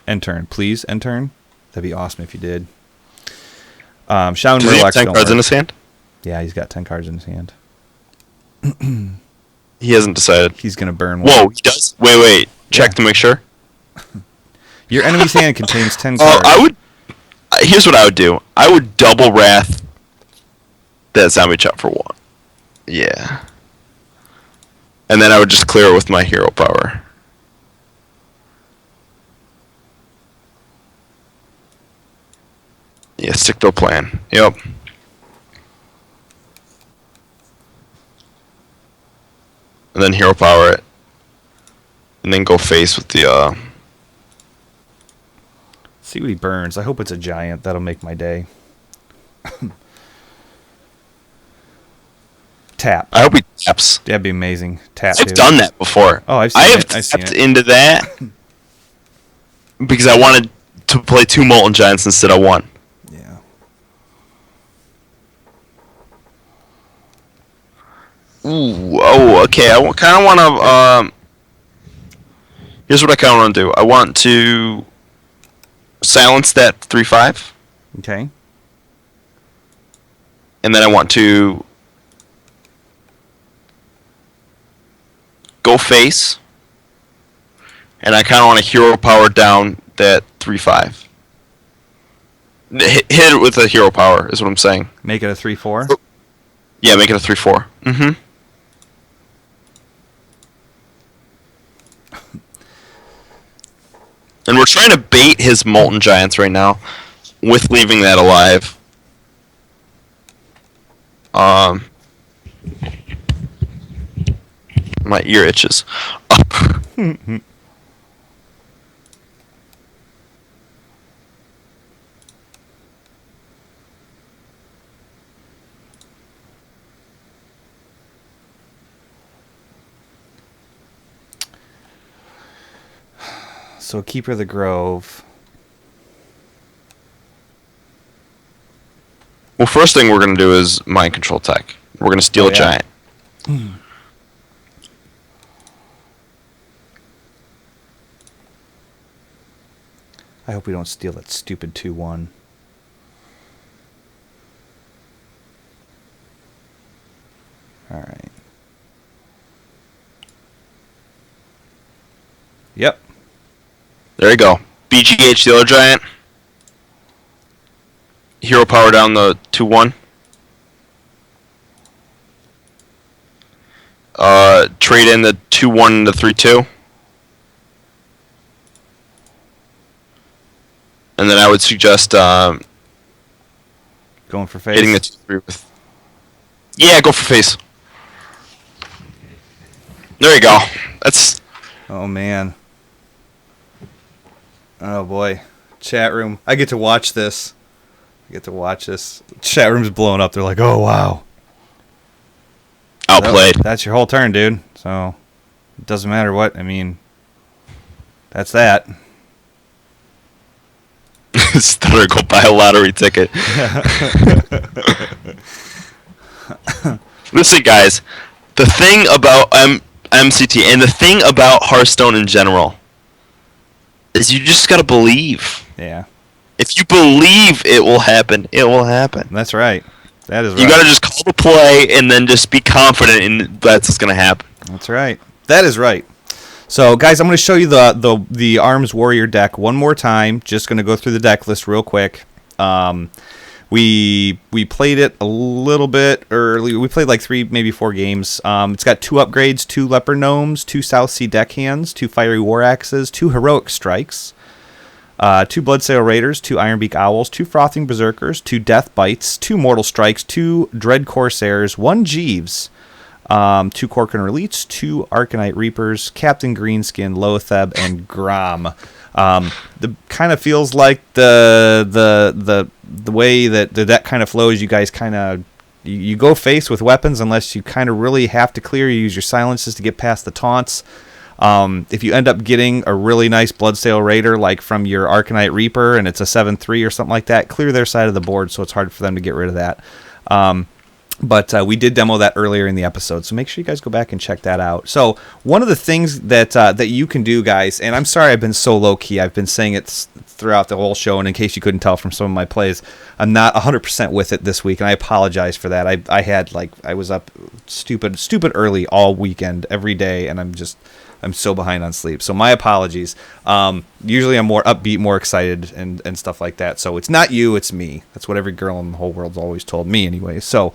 A: please. End turn. That'd be awesome if you did. Shaman
B: Does he have
A: Murlocs
B: 10
A: don't
B: cards
A: work.
B: in his hand?
A: Yeah, he's got 10 cards in his hand.
B: He hasn't decided.
A: He's gonna burn one.
B: Whoa, he does? Wait. Check to make sure.
A: Your enemy's hand contains 10
B: Oh,
A: cards.
B: here's what I would do. I would double Wrath that Zombie Chop for 1. Yeah. And then I would just clear it with my hero power. Yeah, stick to a plan. Yep. And then hero power it. And then go face with the
A: See what he burns. I hope it's a giant. That'll make my day. Tap.
B: I hope he taps.
A: That'd be amazing. Tap.
B: I've
A: dude.
B: done that before.
A: Oh, I've seen
B: I have
A: it. I've seen
B: tapped
A: it.
B: into that because I wanted to play 2 Molten Giants instead of 1.
A: Yeah.
B: Ooh, oh, okay. I kind of want to. Here's what I kind of want to do. I want to silence that 3/5,
A: Okay.
B: and then I want to go face, and I kind of want to hero power down that 3/5. Hit it with a hero power is what I'm saying.
A: Make it a 3/4.
B: Yeah, make it a 3/4. Mm-hmm. And we're trying to bait his Molten Giants right now with leaving that alive. My ear itches.
A: So Keeper of the Grove.
B: Well, first thing we're going to do is mind control tech. We're going to steal a giant.
A: I hope we don't steal that stupid 2/1. All right. Yep.
B: There you go. BGH, steal a giant. Hero power down the 2/1. Trade in the 2/1 and the 3/2. And then I would suggest
A: Going for face.
B: hitting the 2/3 with. Yeah, go for face. There you go. That's.
A: Oh man. Oh boy. Chat room. I get to watch this. Chat room's blowing up. They're like, "Oh wow."
B: Outplayed.
A: That's your whole turn, dude. So it doesn't matter what. I mean, that's that.
B: Better go buy a lottery ticket. Listen, guys. The thing about MCT and the thing about Hearthstone in general is you just gotta believe.
A: Yeah.
B: If you believe it will happen, it will happen.
A: That's right. That is right.
B: You gotta just call the play and then just be confident in that's what's gonna happen.
A: That's right. That is right. So, guys, I'm going to show you the Arms Warrior deck one more time. Just going to go through the deck list real quick. We played it a little bit early. We played like 3, maybe 4 games. It's got 2 upgrades, 2 Leper Gnomes, 2 South Sea Deckhands, 2 Fiery War Axes, 2 Heroic Strikes, 2 Bloodsail Raiders, 2 Ironbeak Owls, 2 Frothing Berserkers, 2 Death Bites, 2 Mortal Strikes, 2 Dread Corsairs, 1 Jeeves, 2 Corkin Relites, 2 Arcanite Reapers, Captain Greenskin, Loatheb, and Grom. The kind of feels like the way that the deck kind of flows. You guys kind of you go face with weapons unless you kind of really have to clear. You use your silences to get past the taunts. If you end up getting a really nice Bloodsail Raider like from your Arcanite Reaper and it's a 7/3 or something like that, clear their side of the board so it's hard for them to get rid of that. But we did demo that earlier in the episode, so make sure you guys go back and check that out. So one of the things that you can do, guys, and I'm sorry I've been so low-key. I've been saying it throughout the whole show, and in case you couldn't tell from some of my plays, I'm not 100% with it this week, and I apologize for that. I was up stupid early all weekend, every day, and I'm so behind on sleep. So my apologies. Usually I'm more upbeat, more excited, and stuff like that. So it's not you, it's me. That's what every girl in the whole world's always told me anyway. So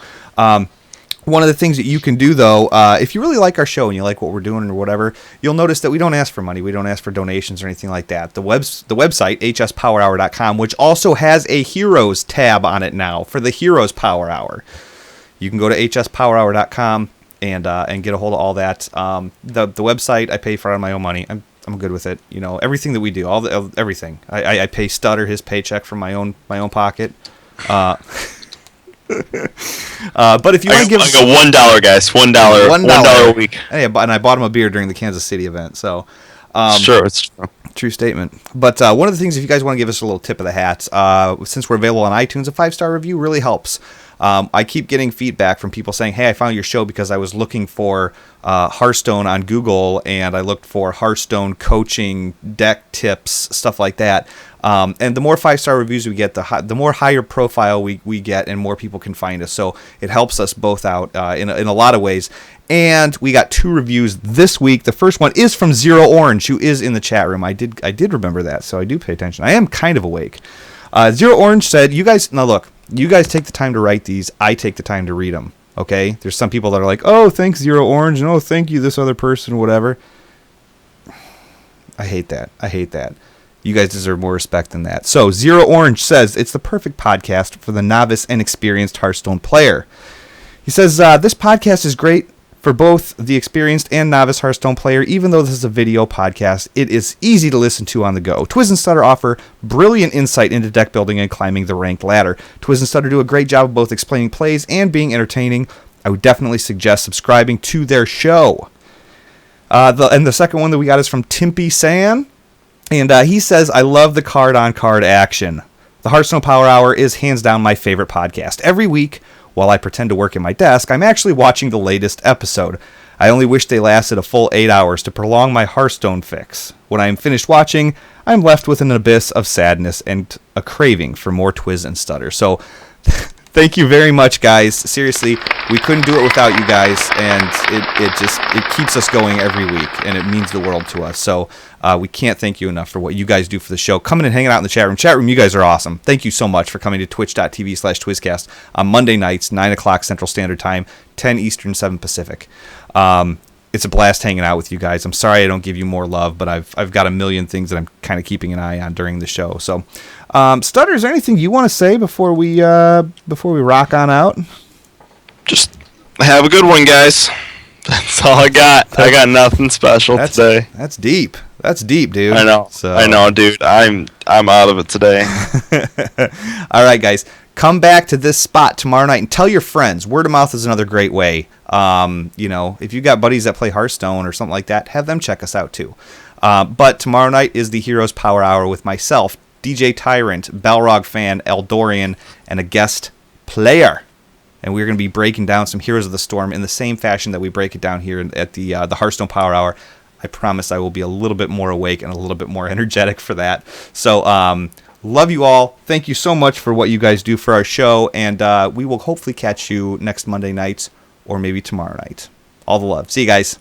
A: One of the things that you can do, though, if you really like our show and you like what we're doing or whatever, you'll notice that we don't ask for money. We don't ask for donations or anything like that. The website, hspowerhour.com, which also has a Heroes tab on it now for the Heroes Power Hour. You can go to hspowerhour.com and get a hold of all that. The website, I pay for out of my own money. I'm good with it. You know, everything that we do, everything. I pay Stutter his paycheck from my own pocket. But if you want to give us
B: like a $1, guys, $1 a week.
A: Hey, and I bought him a beer during the Kansas City event, so
B: it's true.
A: True statement. But one of the things, if you guys want to give us a little tip of the hat, since we're available on iTunes, a 5-star review really helps. I keep getting feedback from people saying, hey, I found your show because I was looking for Hearthstone on Google, and I looked for Hearthstone coaching, deck tips, stuff like that. And the more 5-star reviews we get, the more higher profile we get, and more people can find us. So it helps us both out in a lot of ways. And we got 2 reviews this week. The first one is from Zero Orange, who is in the chat room. I did remember that, so I do pay attention. I am kind of awake. Zero Orange said, you guys take the time to write these. I take the time to read them. Okay? There's some people that are like, oh, thanks, Zero Orange, and oh, thank you, this other person, whatever. I hate that. You guys deserve more respect than that. So, Zero Orange says, it's the perfect podcast for the novice and experienced Hearthstone player. He says, this podcast is great for both the experienced and novice Hearthstone player. Even though this is a video podcast, it is easy to listen to on the go. Twiz and Stutter offer brilliant insight into deck building and climbing the ranked ladder. Twiz and Stutter do a great job of both explaining plays and being entertaining. I would definitely suggest subscribing to their show. And the second one that we got is from Timpy San. And he says, I love the card-on-card action. The Hearthstone Power Hour is hands down my favorite podcast. Every week, while I pretend to work at my desk, I'm actually watching the latest episode. I only wish they lasted a full 8 hours to prolong my Hearthstone fix. When I am finished watching, I'm left with an abyss of sadness and a craving for more Twiz and Stutter. So, thank you very much, guys. Seriously, we couldn't do it without you guys, and it keeps us going every week, and it means the world to us. So we can't thank you enough for what you guys do for the show. Coming and hanging out in the chat room. Chat room, you guys are awesome. Thank you so much for coming to twitch.tv/TwizCast on Monday nights, 9 o'clock Central Standard Time, 10 Eastern, 7 Pacific. It's a blast hanging out with you guys. I'm sorry I don't give you more love, but I've got a million things that I'm kind of keeping an eye on during the show. So, Stutter, is there anything you want to say before we rock on out?
B: Just have a good one, guys. That's all I got. I got nothing special today.
A: That's deep. That's deep, dude.
B: I know. I know, dude. I'm out of it today.
A: All right, guys. Come back to this spot tomorrow night and tell your friends. Word of mouth is another great way. If you got buddies that play Hearthstone or something like that, have them check us out too. But tomorrow night is the Heroes Power Hour with myself, DJ Tyrant, Balrog Fan, Eldorian, and a guest player. And we're going to be breaking down some Heroes of the Storm in the same fashion that we break it down here at the Hearthstone Power Hour. I promise I will be a little bit more awake and a little bit more energetic for that. So, love you all. Thank you so much for what you guys do for our show. And we will hopefully catch you next Monday night or maybe tomorrow night. All the love. See you guys.